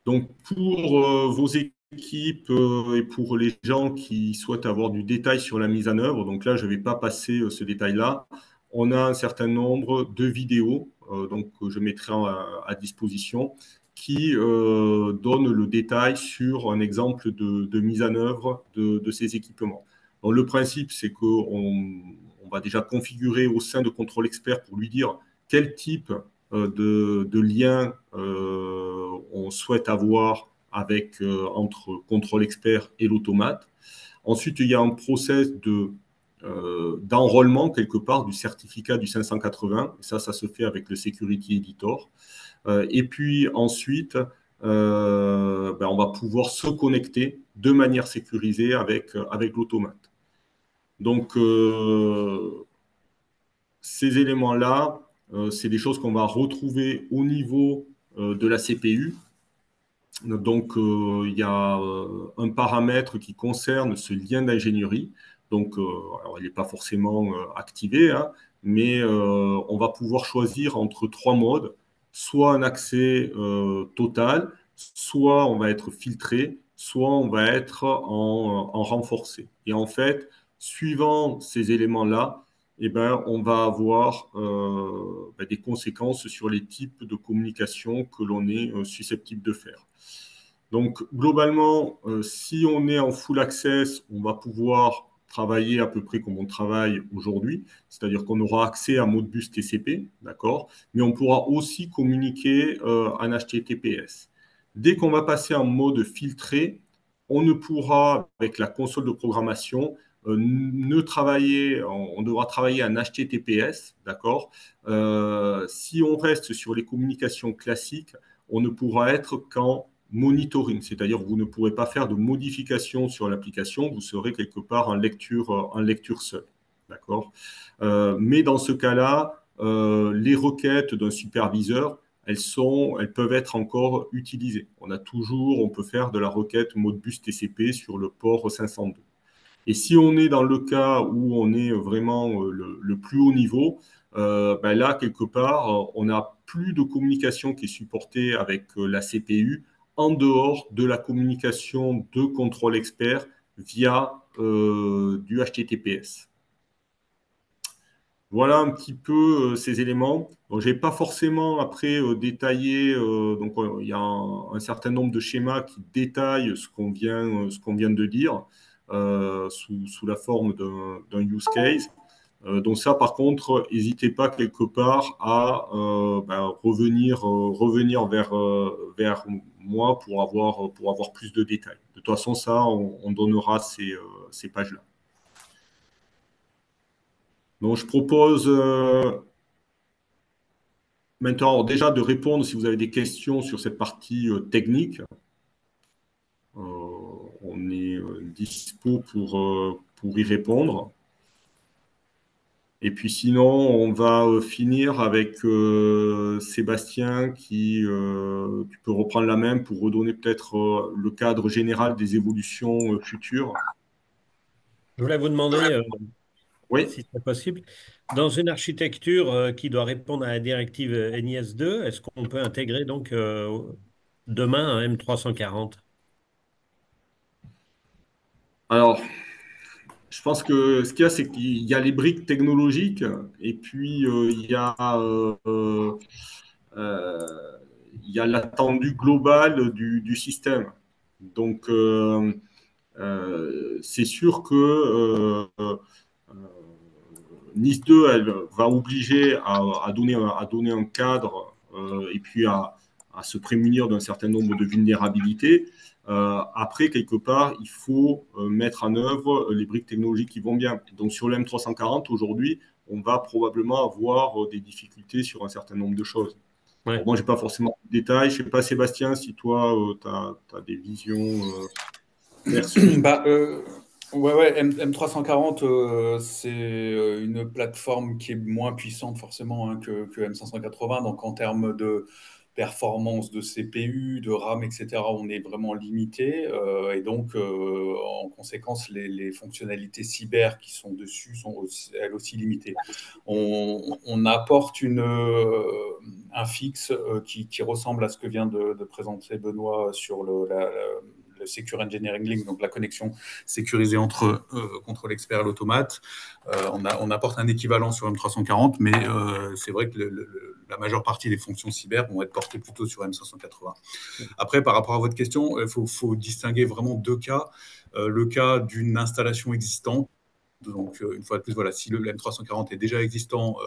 Donc, pour vos équipes et pour les gens qui souhaitent avoir du détail sur la mise en œuvre, donc là, je ne vais pas passer ce détail-là. On a un certain nombre de vidéos, donc je mettrai à disposition, qui donnent le détail sur un exemple de mise en œuvre de ces équipements. Donc, le principe, c'est qu'on va déjà configurer au sein de Contrôle Expert pour lui dire quel type de lien on souhaite avoir entre contrôle expert et l'automate. Ensuite, il y a un process d'enrôlement quelque part du certificat du 580. Ça se fait avec le Security Editor. Et puis ensuite, on va pouvoir se connecter de manière sécurisée avec l'automate. Donc, ces éléments-là, c'est des choses qu'on va retrouver au niveau de la CPU. Donc, il y a un paramètre qui concerne ce lien d'ingénierie. Donc, alors, il n'est pas forcément activé, hein, mais on va pouvoir choisir entre trois modes, soit un accès total, soit on va être filtré, soit on va être en renforcé. Et en fait, suivant ces éléments-là, eh ben, on va avoir des conséquences sur les types de communication que l'on est susceptible de faire. Donc, globalement, si on est en full access, on va pouvoir travailler à peu près comme on travaille aujourd'hui, c'est-à-dire qu'on aura accès à Modbus TCP, d'accord, mais on pourra aussi communiquer en HTTPS. Dès qu'on va passer en mode filtré, on ne pourra, avec la console de programmation, on devra travailler en HTTPS, d'accord. Si on reste sur les communications classiques, on ne pourra être qu'en monitoring, c'est-à-dire que vous ne pourrez pas faire de modifications sur l'application, vous serez quelque part en lecture seule. D'accord. Mais dans ce cas-là, les requêtes d'un superviseur, elles peuvent être encore utilisées. On peut faire de la requête Modbus TCP sur le port 502. Et si on est dans le cas où on est vraiment le plus haut niveau, là, quelque part, on n'a plus de communication qui est supportée avec la CPU en dehors de la communication de contrôle expert via du HTTPS. Voilà un petit peu ces éléments. Je n'ai pas forcément après détaillé, il y a un certain nombre de schémas qui détaillent ce qu'on vient de dire sous la forme d'un use case. Donc ça, par contre, n'hésitez pas quelque part à revenir vers moi pour avoir plus de détails. De toute façon, ça, on donnera ces pages-là. Donc, je propose maintenant déjà de répondre si vous avez des questions sur cette partie technique. On est dispo pour y répondre. Et puis sinon, on va finir avec Sébastien tu peux reprendre la main pour redonner peut-être le cadre général des évolutions futures. Je voulais vous demander, Oui. si c'est possible, dans une architecture qui doit répondre à la directive NIS2, est-ce qu'on peut intégrer donc demain un M340? Alors, je pense que ce qu'il y a, c'est qu'il y a les briques technologiques et puis il y a l'attendu global du système. Donc, c'est sûr que Nice 2, elle va obliger à donner un cadre et puis à à se prémunir d'un certain nombre de vulnérabilités. Après, quelque part, il faut mettre en œuvre les briques technologiques qui vont bien. Donc, sur le M340, aujourd'hui, on va probablement avoir des difficultés sur un certain nombre de choses. Ouais. Bon, moi, je n'ai pas forcément de détails. Je ne sais pas, Sébastien, si toi, tu as des visions perso. Ouais, M340, c'est une plateforme qui est moins puissante forcément hein, que M580. Donc, en termes de performance de CPU, de RAM, etc., on est vraiment limité. Et donc, en conséquence, les fonctionnalités cyber qui sont dessus sont elles aussi limitées. On apporte un fixe qui ressemble à ce que vient de présenter Benoît sur le Secure Engineering Link, donc la connexion sécurisée entre contrôle expert et l'automate. On apporte un équivalent sur M340, mais c'est vrai que la majeure partie des fonctions cyber vont être portées plutôt sur M580. Après, par rapport à votre question, il faut distinguer vraiment deux cas. Le cas d'une installation existante. Donc, une fois de plus, voilà, si le M340 est déjà existant,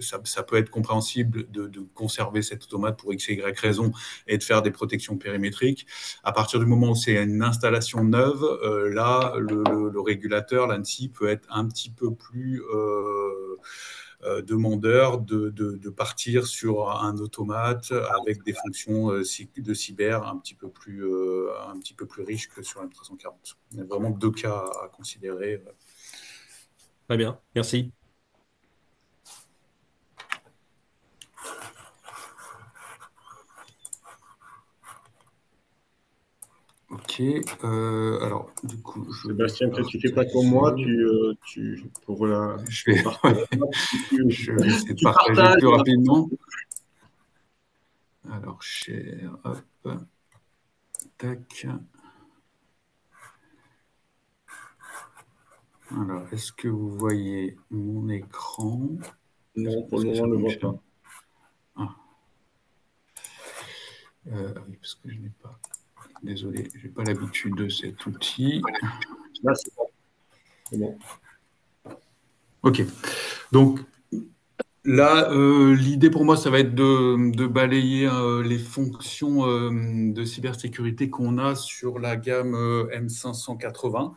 ça peut être compréhensible de conserver cet automate pour X et Y raison et de faire des protections périmétriques. À partir du moment où c'est une installation neuve, là, le régulateur, l'ANSI, peut être un petit peu plus demandeur de partir sur un automate avec des fonctions de cyber un petit peu plus riches que sur M340. Il y a vraiment deux cas à considérer. Très bien, merci. Ok, alors du coup, Sébastien, toi, tu fais pas comme moi, pour je vais, je vais essayer de tu partager partages. plus rapidement. Alors, share, hop, tac. Alors, est-ce que vous voyez mon écran? Non, pour le moment, on ne le voit pas. Ah. Oui, parce que je n'ai pas. Désolé, je n'ai pas l'habitude de cet outil. Là, c'est bon. C'est bon. Ok. Donc, là, l'idée pour moi, ça va être de balayer les fonctions de cybersécurité qu'on a sur la gamme M580.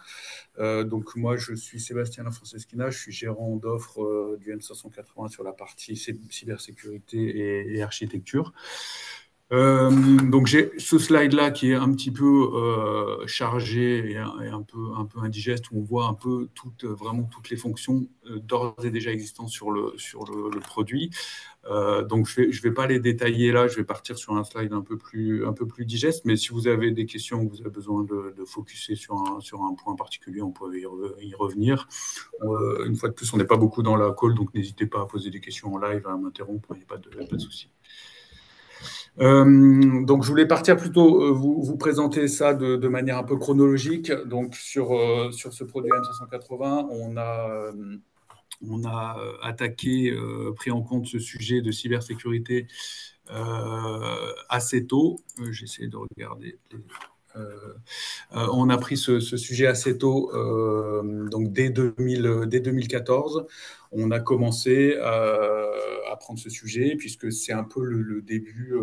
Donc, moi, je suis Sébastien Lafranceschina, je suis gérant d'offres du M580 sur la partie cybersécurité et architecture. Donc j'ai ce slide-là qui est un petit peu chargé et un peu indigeste, où on voit un peu vraiment toutes les fonctions d'ores et déjà existantes sur le produit. Donc je vais pas les détailler là, je vais partir sur un slide un peu plus digeste, mais si vous avez des questions ou vous avez besoin de focuser sur un point particulier, on peut y revenir. Une fois de plus, on n'est pas beaucoup dans la call, donc n'hésitez pas à poser des questions en live, à m'interrompre, il n'y a pas de souci. Donc, je voulais partir plutôt vous présenter ça de manière un peu chronologique. Donc, sur ce produit M580, on a attaqué, pris en compte ce sujet de cybersécurité assez tôt. J'essaie de regarder. On a pris ce sujet assez tôt, donc dès 2014. On a commencé à prendre ce sujet, puisque c'est un peu le début,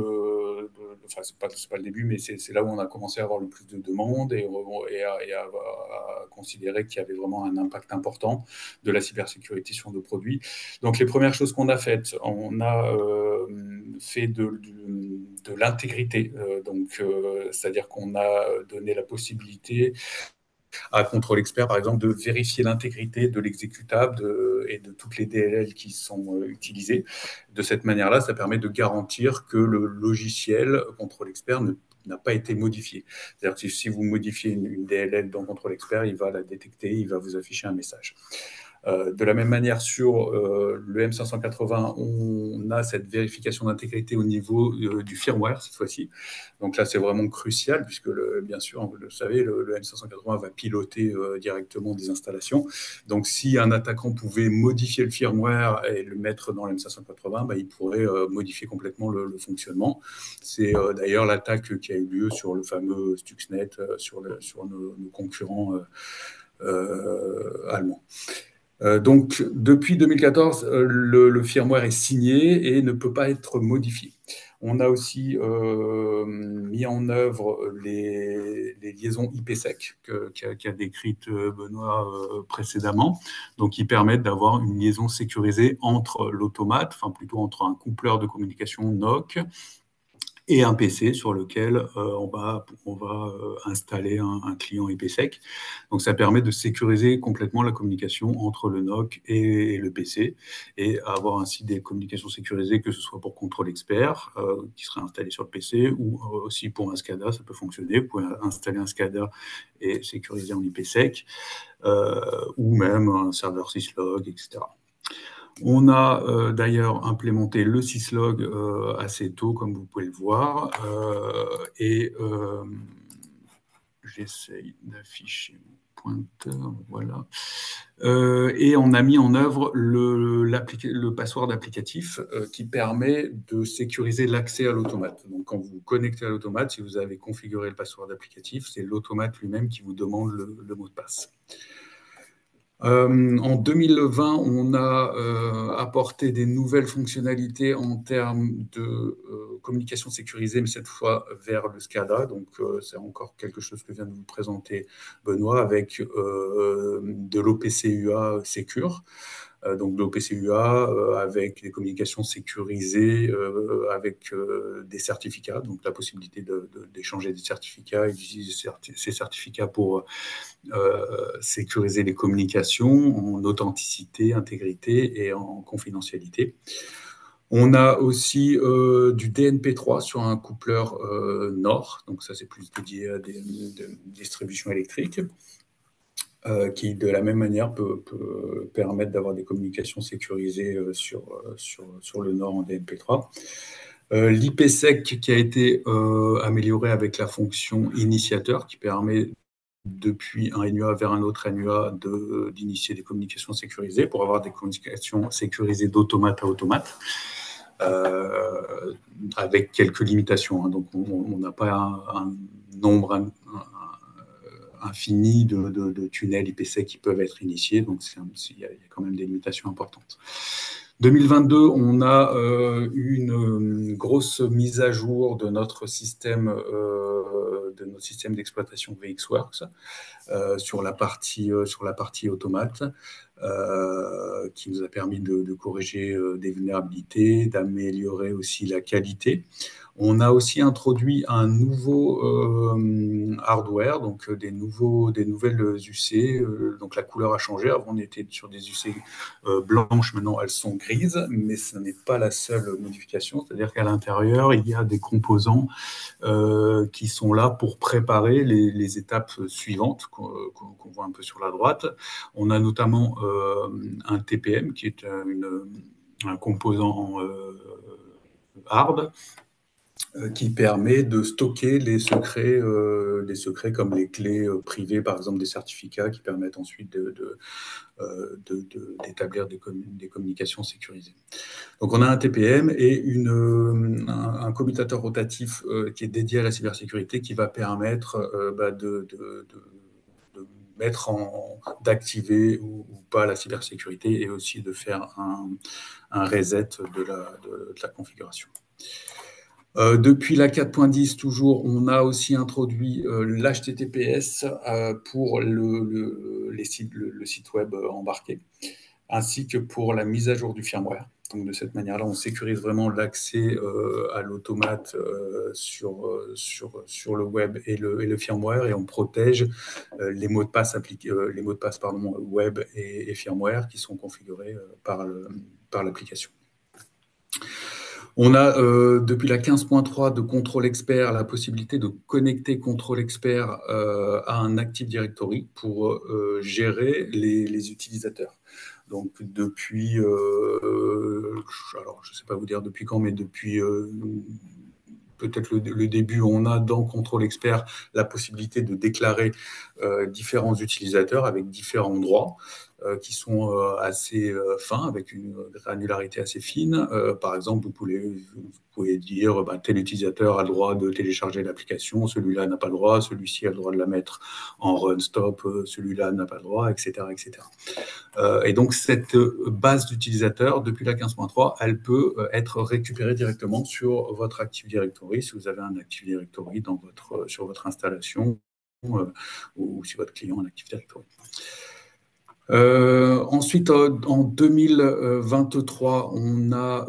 enfin, c'est pas le début, mais c'est là où on a commencé à avoir le plus de demandes et à considérer qu'il y avait vraiment un impact important de la cybersécurité sur nos produits. Donc, les premières choses qu'on a faites, on a fait de l'intégrité. C'est-à-dire qu'on a donné la possibilité à Contrôle Expert, par exemple, de vérifier l'intégrité de l'exécutable et de toutes les DLL qui sont utilisées. De cette manière-là, ça permet de garantir que le logiciel Contrôle Expert n'a pas été modifié. C'est-à-dire que si vous modifiez une DLL dans Contrôle Expert, il va la détecter, il va vous afficher un message. De la même manière, sur le M580, on a cette vérification d'intégrité au niveau du firmware, cette fois-ci. Donc là, c'est vraiment crucial, puisque, bien sûr, vous le savez, le M580 va piloter directement des installations. Donc, si un attaquant pouvait modifier le firmware et le mettre dans le M580, il pourrait modifier complètement le fonctionnement. C'est d'ailleurs l'attaque qui a eu lieu sur le fameux Stuxnet, sur nos concurrents allemands. Donc, depuis 2014, le firmware est signé et ne peut pas être modifié. On a aussi mis en œuvre les liaisons IPsec qu'a décrite Benoît précédemment, donc qui permettent d'avoir une liaison sécurisée entre l'automate, enfin plutôt entre un coupleur de communication NOC et un PC sur lequel on va installer un client IPsec. Donc, ça permet de sécuriser complètement la communication entre le NOC et le PC et avoir ainsi des communications sécurisées, que ce soit pour contrôle expert qui serait installé sur le PC ou aussi pour un SCADA, ça peut fonctionner. Vous pouvez installer un SCADA et sécuriser en IPsec ou même un serveur syslog, etc. On a d'ailleurs implémenté le syslog assez tôt, comme vous pouvez le voir, et j'essaye d'afficher mon pointeur, voilà. Et on a mis en œuvre le password applicatif qui permet de sécuriser l'accès à l'automate. Donc, quand vous vous connectez à l'automate, si vous avez configuré le password applicatif, c'est l'automate lui-même qui vous demande le mot de passe. En 2020, on a apporté des nouvelles fonctionnalités en termes de communication sécurisée, mais cette fois vers le SCADA. Donc, c'est encore quelque chose que vient de vous présenter Benoît avec de l'OPCUA Secure. Donc, de l'OPCUA avec des communications sécurisées, avec des certificats, donc la possibilité d'échanger des certificats et d'utiliser ces certificats pour sécuriser les communications en authenticité, intégrité et en confidentialité. On a aussi du DNP3 sur un coupleur NOR, donc ça c'est plus dédié à des distributions électriques, qui de la même manière peut permettre d'avoir des communications sécurisées sur le NOR en DNP3. L'IPsec qui a été amélioré avec la fonction initiateur qui permet depuis un NUA vers un autre NUA d'initier des communications sécurisées pour avoir des communications sécurisées d'automate à automate. Avec quelques limitations. Hein. Donc, on n'a pas un nombre infini de tunnels IPsec qui peuvent être initiés. Donc, il y a quand même des limitations importantes. 2022, on a une grosse mise à jour de notre système d'exploitation VxWorks sur la partie automate, qui nous a permis de corriger des vulnérabilités, d'améliorer aussi la qualité. On a aussi introduit un nouveau hardware, donc des nouvelles UC. Donc la couleur a changé. Avant, on était sur des UC blanches. Maintenant, elles sont grises, mais ce n'est pas la seule modification. C'est-à-dire qu'à l'intérieur, il y a des composants qui sont là pour préparer les étapes suivantes qu'on voit un peu sur la droite. On a notamment un TPM qui est un composant hard qui permet de stocker les secrets comme les clés privées, par exemple des certificats, qui permettent ensuite d'établir des communications sécurisées. Donc, on a un TPM et un commutateur rotatif qui est dédié à la cybersécurité qui va permettre d'activer ou pas la cybersécurité et aussi de faire un reset de la configuration. Depuis la 4.10, toujours, on a aussi introduit l'HTTPS pour le site web embarqué, ainsi que pour la mise à jour du firmware. Donc, de cette manière-là, on sécurise vraiment l'accès à l'automate sur le web et le firmware, et on protège les mots de passe web et firmware qui sont configurés par l'application. On a, depuis la 15.3 de Control Expert, la possibilité de connecter Control Expert à un Active Directory pour gérer les utilisateurs. Donc, depuis, alors je ne sais pas vous dire depuis quand, mais depuis peut-être le début, on a dans Control Expert la possibilité de déclarer différents utilisateurs avec différents droits. qui sont assez fins, avec une granularité assez fine. Par exemple, vous pouvez dire tel utilisateur a le droit de télécharger l'application, celui-là n'a pas le droit, celui-ci a le droit de la mettre en run stop, celui-là n'a pas le droit, etc. etc. Et donc, cette base d'utilisateurs, depuis la 15.3, elle peut être récupérée directement sur votre Active Directory, si vous avez un Active Directory sur votre installation ou si votre client a un Active Directory. Ensuite, en 2023, on a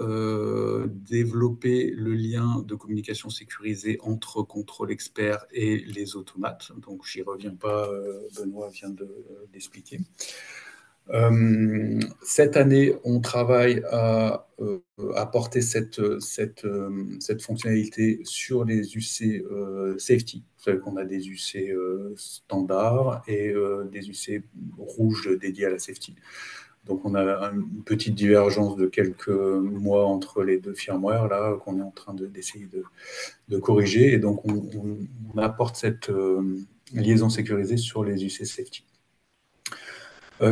développé le lien de communication sécurisée entre Contrôle Expert et les automates. Donc, j'y reviens pas, Benoît vient de l'expliquer. Cette année, on travaille à apporter cette fonctionnalité sur les UC safety. Vous savez qu'on a des UC standards et des UC rouges dédiés à la safety. Donc, on a une petite divergence de quelques mois entre les deux firmware là qu'on est en train d'essayer de corriger. Et donc, on apporte cette liaison sécurisée sur les UC safety.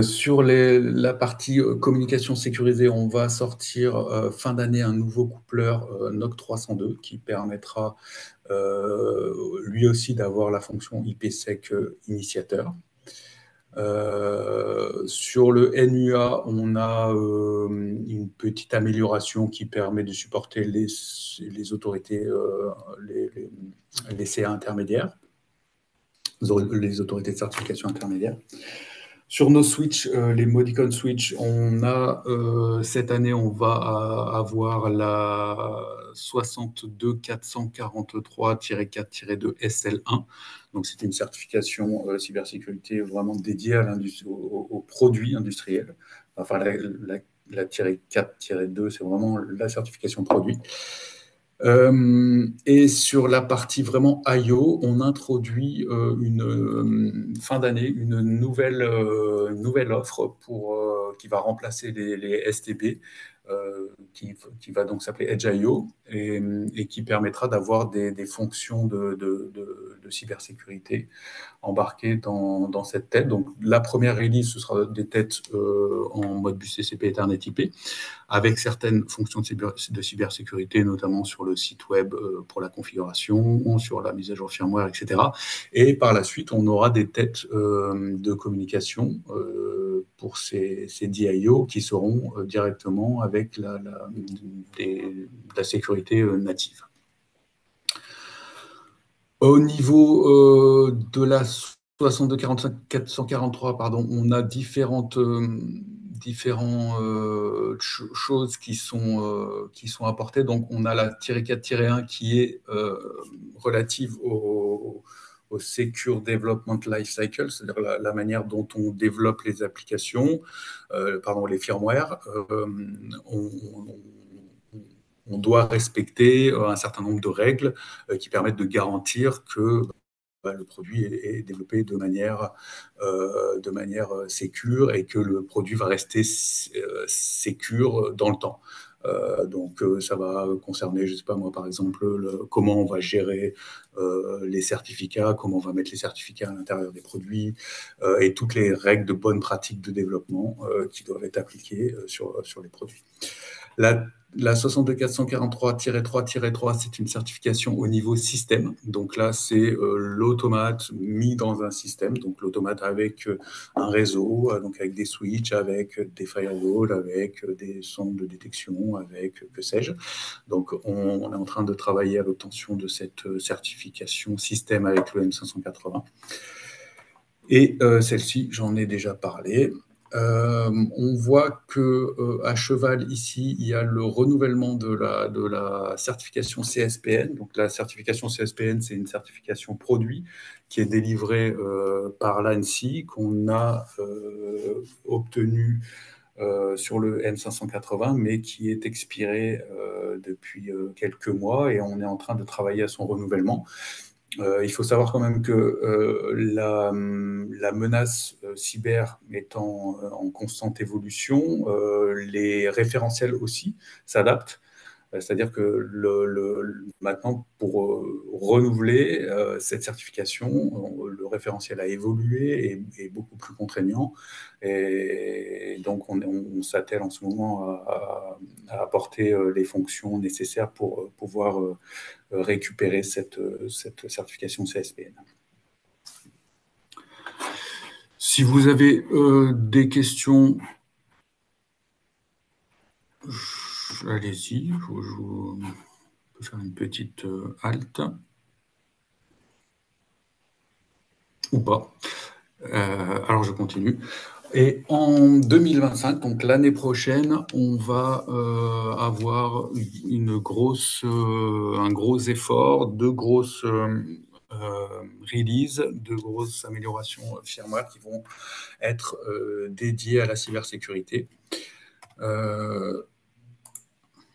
Sur la partie communication sécurisée, on va sortir fin d'année un nouveau coupleur NOC 302 qui permettra lui aussi d'avoir la fonction IPsec initiateur. Sur le NUA, on a une petite amélioration qui permet de supporter les autorités, les CA intermédiaires, les autorités de certification intermédiaire. Sur nos switches, les Modicon switch, cette année, on va avoir la 62443-4-2 SL1. Donc, c'est une certification cybersécurité vraiment dédiée aux produits industriels. Enfin, la 4-2, c'est vraiment la certification produit. Et sur la partie vraiment I/O, on introduit fin d'année une nouvelle offre qui va remplacer les STB, qui va donc s'appeler Edge I/O et qui permettra d'avoir des fonctions de cybersécurité embarquées dans cette tête. Donc, la première release, ce sera des têtes en mode bus TCP Ethernet IP, avec certaines fonctions de cybersécurité, notamment sur le site web pour la configuration, sur la mise à jour firmware, etc. Et par la suite, on aura des têtes de communication pour ces DIO qui seront directement avec la sécurité native. Au niveau de la 6245-443, pardon, on a différentes choses qui sont apportées. Donc, on a la -4-1 qui est relative au Secure Development Lifecycle, c'est-à-dire la manière dont on développe les applications, les firmware. On doit respecter un certain nombre de règles qui permettent de garantir que le produit est développé de manière sécure et que le produit va rester sécure dans le temps. Donc, ça va concerner, je ne sais pas moi, par exemple, comment on va gérer les certificats, comment on va mettre les certificats à l'intérieur des produits et toutes les règles de bonne pratique de développement qui doivent être appliquées sur les produits. La 62443-3-3, c'est une certification au niveau système. Donc là, c'est l'automate mis dans un système. Donc l'automate avec un réseau, donc avec des switches, avec des firewalls, avec des centres de détection, avec que sais-je. Donc on est en train de travailler à l'obtention de cette certification système avec le M580. Et celle-ci, j'en ai déjà parlé. On voit qu'à cheval, ici, il y a le renouvellement de la certification CSPN. Donc, la certification CSPN, c'est une certification produit qui est délivrée par l'ANSSI, qu'on a obtenue sur le M580, mais qui est expirée depuis quelques mois et on est en train de travailler à son renouvellement. Il faut savoir quand même que la menace cyber étant en constante évolution, les référentiels aussi s'adaptent. C'est-à-dire que maintenant, pour renouveler cette certification, le référentiel a évolué et est beaucoup plus contraignant. Et donc, on s'attelle en ce moment à apporter les fonctions nécessaires pour pouvoir récupérer cette certification CSPN. Si vous avez des questions, allez-y, je peux faire une petite halte. Ou pas. Alors je continue. Et en 2025, donc l'année prochaine, on va avoir un gros effort, de grosses releases, de grosses améliorations firmware qui vont être dédiées à la cybersécurité.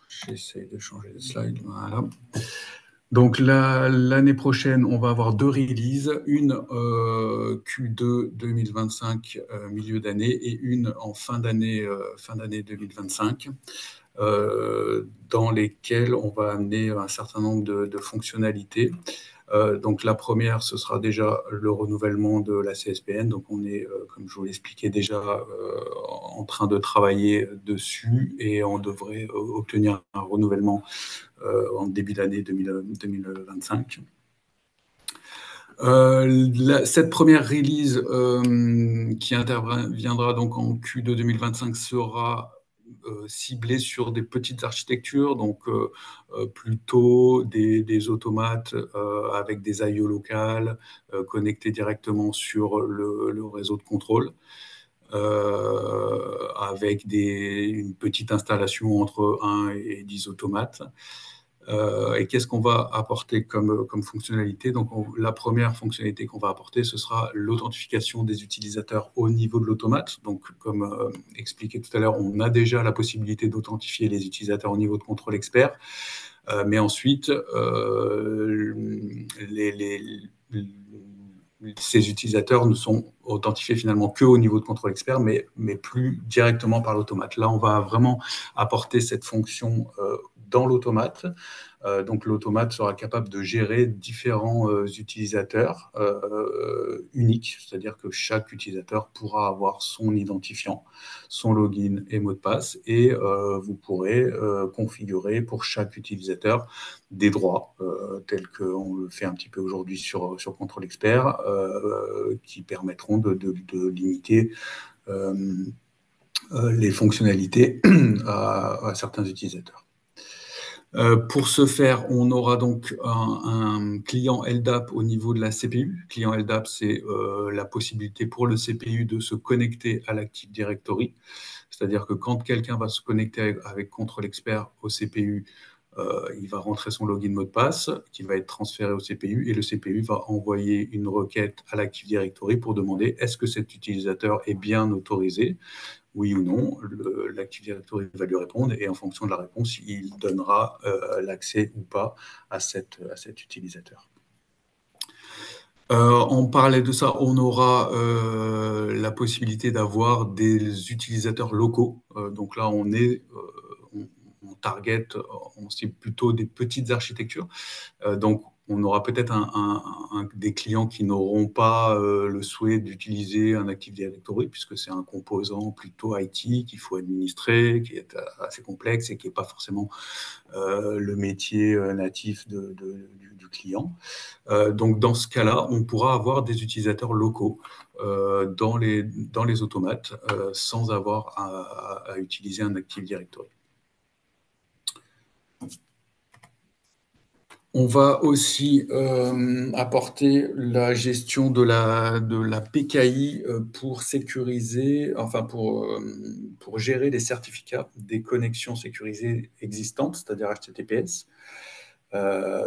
J'essaie de changer de slide. Voilà. Donc l'année prochaine, on va avoir 2 releases, une Q2 2025 milieu d'année et une en fin d'année 2025, dans lesquelles on va amener un certain nombre de fonctionnalités. Donc la première, ce sera déjà le renouvellement de la CSPN. Donc on est, comme je vous l'expliquais déjà, en train de travailler dessus et on devrait obtenir un renouvellement en début d'année 2025. Cette première release qui interviendra donc en Q2 2025 sera ciblée sur des petites architectures, donc plutôt des automates avec des I/O locales connectés directement sur le réseau de contrôle. Avec une petite installation entre 1 et 10 automates. Et qu'est-ce qu'on va apporter comme fonctionnalité? Donc, la première fonctionnalité qu'on va apporter, ce sera l'authentification des utilisateurs au niveau de l'automate. Donc, comme expliqué tout à l'heure, on a déjà la possibilité d'authentifier les utilisateurs au niveau de contrôle expert. Mais ensuite, ces utilisateurs ne sont authentifiés finalement qu'au niveau de contrôle expert, mais plus directement par l'automate. Là, on va vraiment apporter cette fonction dans l'automate. Donc, l'automate sera capable de gérer différents utilisateurs uniques, c'est-à-dire que chaque utilisateur pourra avoir son identifiant, son login et mot de passe, et vous pourrez configurer pour chaque utilisateur des droits, tels qu'on le fait un petit peu aujourd'hui sur Contrôle Expert, qui permettront de limiter les fonctionnalités à certains utilisateurs. Pour ce faire, on aura donc un client LDAP au niveau de la CPU. Client LDAP, c'est la possibilité pour le CPU de se connecter à l'Active Directory. C'est-à-dire que quand quelqu'un va se connecter avec Contrôle Expert au CPU, il va rentrer son login mot de passe qui va être transféré au CPU et le CPU va envoyer une requête à l'Active Directory pour demander est-ce que cet utilisateur est bien autorisé, oui ou non. L'Active Directory va lui répondre et en fonction de la réponse, il donnera l'accès ou pas à cet utilisateur. En parallèle de ça, on aura la possibilité d'avoir des utilisateurs locaux. Donc là, on target, on cible plutôt des petites architectures. Donc, on aura peut-être des clients qui n'auront pas le souhait d'utiliser un Active Directory, puisque c'est un composant plutôt IT qu'il faut administrer, qui est assez complexe et qui n'est pas forcément le métier natif du client. Donc, dans ce cas-là, on pourra avoir des utilisateurs locaux dans les automates sans avoir à utiliser un Active Directory. On va aussi apporter la gestion de la PKI pour sécuriser, enfin pour gérer les certificats des connexions sécurisées existantes, c'est-à-dire HTTPS.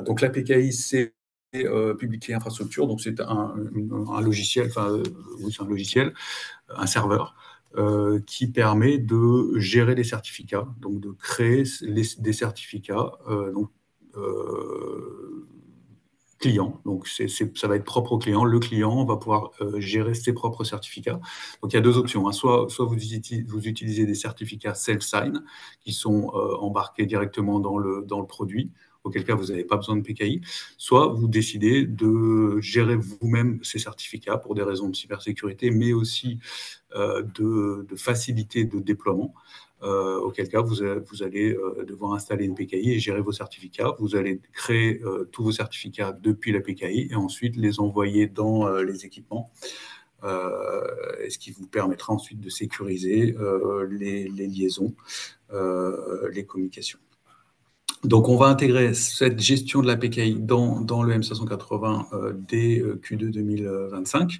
Donc la PKI, c'est Public Key Infrastructure, donc c'est un logiciel, enfin oui, c'est un logiciel, un serveur, qui permet de gérer les certificats, donc de créer des certificats, client. Donc, ça va être propre au client. Le client va pouvoir gérer ses propres certificats. Donc, il y a deux options, hein. Soit vous utilisez des certificats self-sign qui sont embarqués directement dans le produit, auquel cas vous n'avez pas besoin de PKI. Soit vous décidez de gérer vous-même ces certificats pour des raisons de cybersécurité, mais aussi de facilité de déploiement. Auquel cas vous allez devoir installer une PKI et gérer vos certificats. Vous allez créer tous vos certificats depuis la PKI et ensuite les envoyer dans les équipements, ce qui vous permettra ensuite de sécuriser les liaisons, les communications. Donc, on va intégrer cette gestion de la PKI dans le M580 dès Q2 2025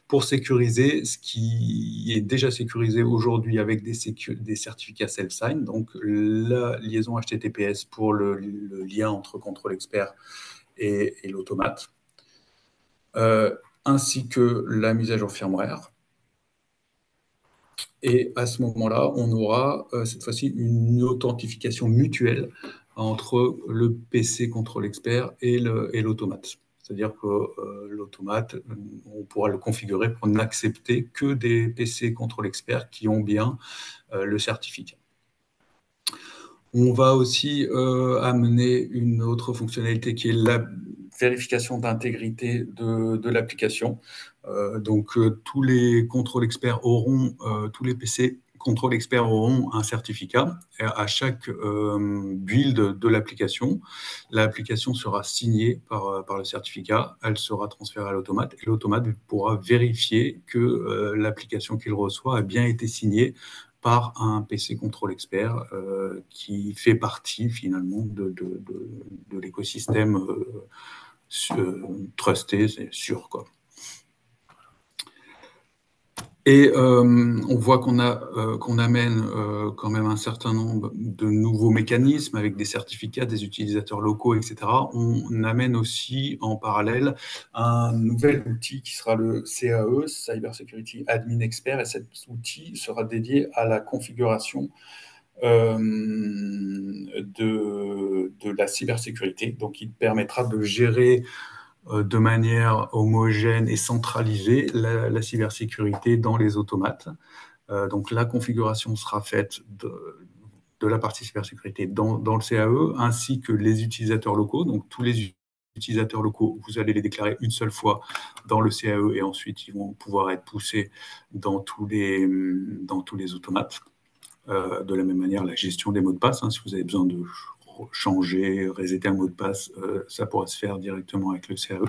pour sécuriser ce qui est déjà sécurisé aujourd'hui avec des certificats self-sign, donc la liaison HTTPS pour le lien entre contrôle expert et l'automate, ainsi que la mise à jour firmware. Et à ce moment-là, on aura cette fois-ci une authentification mutuelle entre le PC contrôle expert et l'automate. C'est-à-dire que l'automate, on pourra le configurer pour n'accepter que des PC contrôle expert qui ont bien le certificat. On va aussi amener une autre fonctionnalité qui est la vérification d'intégrité de l'application. Donc, tous les contrôles experts auront, tous les PC contrôle expert auront un certificat. Et à chaque build de l'application, l'application sera signée par le certificat, elle sera transférée à l'automate et l'automate pourra vérifier que l'application qu'il reçoit a bien été signée par un PC contrôle expert qui fait partie finalement de l'écosystème trusté, c'est sûr, quoi. Et on voit qu'on amène quand même un certain nombre de nouveaux mécanismes avec des certificats, des utilisateurs locaux, etc. On amène aussi en parallèle un nouvel outil qui sera le CAE, Cyber Security Admin Expert, et cet outil sera dédié à la configuration de la cybersécurité. Donc, il permettra de gérer de manière homogène et centralisée la cybersécurité dans les automates. Donc, la configuration sera faite de la partie cybersécurité dans le CAE, ainsi que les utilisateurs locaux. Donc, tous les utilisateurs locaux, vous allez les déclarer une seule fois dans le CAE et ensuite, ils vont pouvoir être poussés dans tous les automates. De la même manière, la gestion des mots de passe, hein, si vous avez besoin de changer, resetter un mot de passe, ça pourra se faire directement avec le CAE.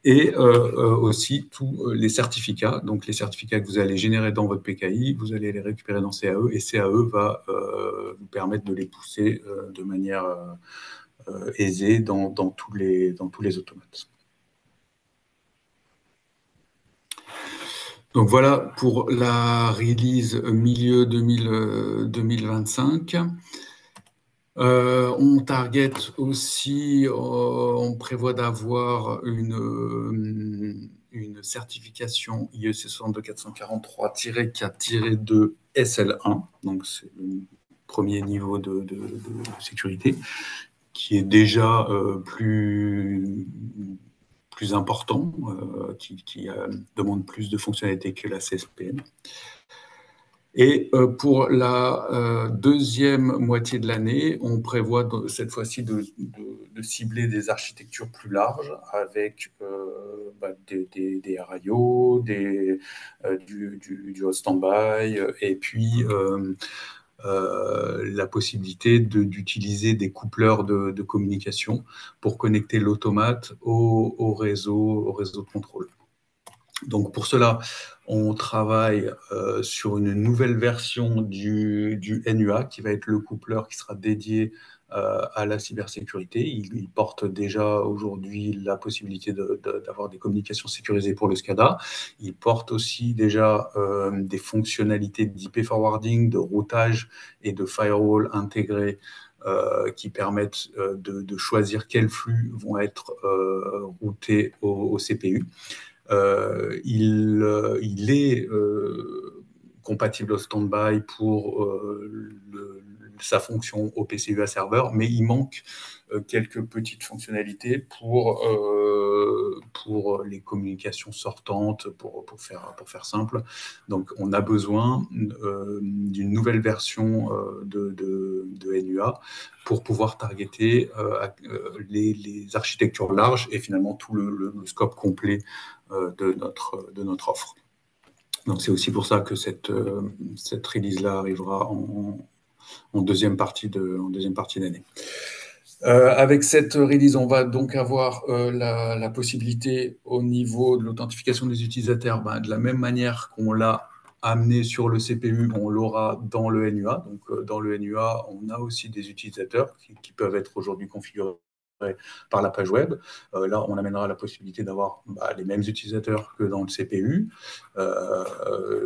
Et aussi tous les certificats, donc les certificats que vous allez générer dans votre PKI, vous allez les récupérer dans CAE et CAE va vous permettre de les pousser de manière aisée dans tous les automates. Donc voilà pour la release milieu 2025. On target aussi, on prévoit d'avoir une certification IEC 62443-4-2 SL1, donc c'est le premier niveau de sécurité, qui est déjà plus important, qui demande plus de fonctionnalités que la CSPM. Et pour la deuxième moitié de l'année, on prévoit cette fois-ci de cibler des architectures plus larges avec des RIO, du host standby et puis la possibilité d'utiliser des coupleurs de communication pour connecter l'automate au réseau de contrôle. Donc pour cela, on travaille sur une nouvelle version du NUA qui va être le coupleur qui sera dédié à la cybersécurité. Il porte déjà aujourd'hui la possibilité d'avoir des communications sécurisées pour le SCADA. Il porte aussi déjà des fonctionnalités d'IP forwarding, de routage et de firewall intégrés qui permettent de choisir quels flux vont être routés au CPU. Il est compatible au standby pour sa fonction au PCUA serveur, mais il manque quelques petites fonctionnalités pour les communications sortantes, pour faire simple. Donc, on a besoin d'une nouvelle version de NUA pour pouvoir targeter les architectures larges et finalement tout le scope complet de notre offre. Donc, c'est aussi pour ça que cette release-là arrivera en deuxième partie d'année. Avec cette release, on va donc avoir la possibilité au niveau de l'authentification des utilisateurs, de la même manière qu'on l'a amené sur le CPU, on l'aura dans le NUA. Donc, dans le NUA, on a aussi des utilisateurs qui peuvent être aujourd'hui configurés par la page web. Là, on amènera la possibilité d'avoir les mêmes utilisateurs que dans le CPU,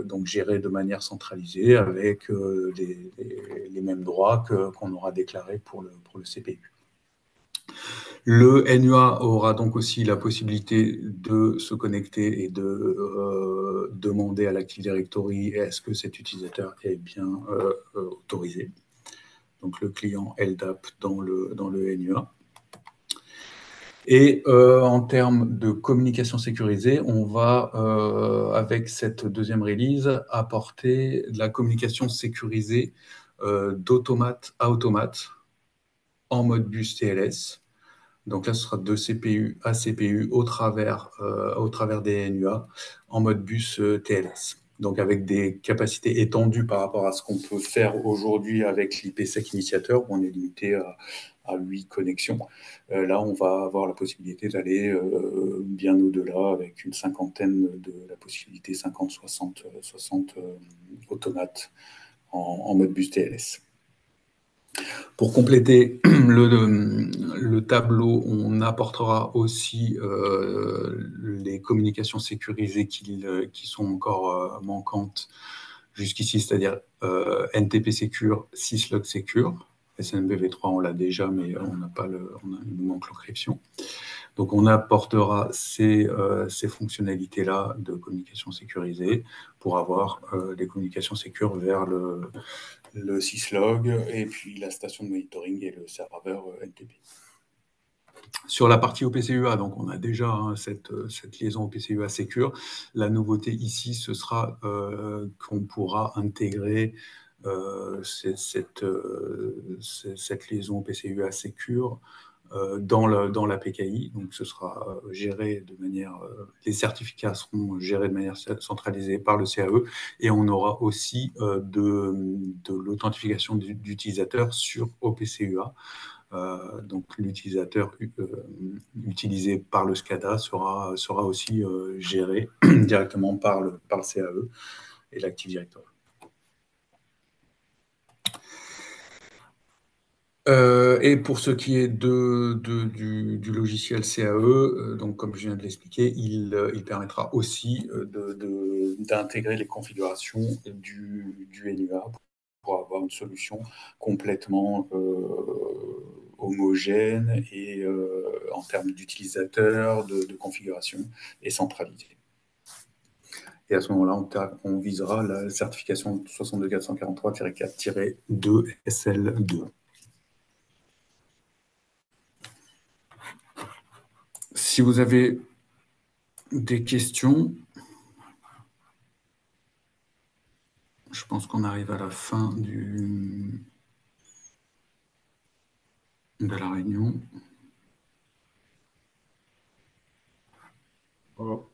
donc gérés de manière centralisée avec les mêmes droits qu'on aura déclarés pour le CPU. Le NUA aura donc aussi la possibilité de se connecter et de demander à l'Active Directory est-ce que cet utilisateur est bien autorisé. Donc le client LDAP dans le NUA. Et en termes de communication sécurisée, on va, avec cette deuxième release, apporter de la communication sécurisée d'automate à automate en mode bus TLS. Donc là, ce sera de CPU à CPU au travers des NUA en mode bus TLS. Donc avec des capacités étendues par rapport à ce qu'on peut faire aujourd'hui avec l'IPsec initiateur, où on est limité à 8 connexions. Là, on va avoir la possibilité d'aller bien au-delà avec une cinquantaine la possibilité 50-60 automates en mode bus TLS. Pour compléter le tableau, on apportera aussi les communications sécurisées qui sont encore manquantes jusqu'ici, c'est-à-dire NTP Secure, Syslog Secure. SNMPv3, on l'a déjà, mais il nous manque l'encryption. Donc, on apportera ces fonctionnalités-là de communication sécurisée pour avoir des communications sécures vers le syslog et puis la station de monitoring et le serveur NTP. Sur la partie OPCUA, donc on a déjà cette liaison OPCUA Secure. La nouveauté ici, ce sera qu'on pourra intégrer cette liaison OPCUA Secure dans la PKI. Donc ce sera géré de manière, les certificats seront gérés de manière centralisée par le CAE et on aura aussi de l'authentification d'utilisateurs sur OPCUA. Donc l'utilisateur utilisé par le SCADA sera aussi géré directement par le CAE et l'Active Directory. Et pour ce qui est du logiciel CAE, donc comme je viens de l'expliquer, il permettra aussi d'intégrer les configurations du NUA pour avoir une solution complètement homogène et en termes d'utilisateurs, de configuration et centralisée. Et à ce moment-là, on visera la certification 62443-4-2 SL2. Si vous avez des questions, je pense qu'on arrive à la fin de la réunion. Bon,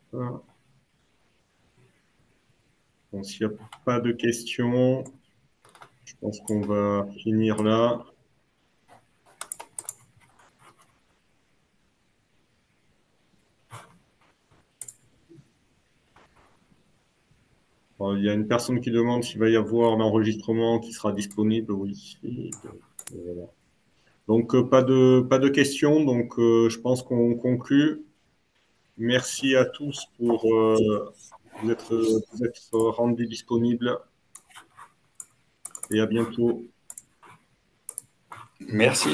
s'il n'y a pas de questions, je pense qu'on va finir là. Il y a une personne qui demande s'il va y avoir l'enregistrement qui sera disponible. Oui. Voilà. Donc, pas de questions. Donc, je pense qu'on conclut. Merci à tous pour vous être rendus disponibles. Et à bientôt. Merci.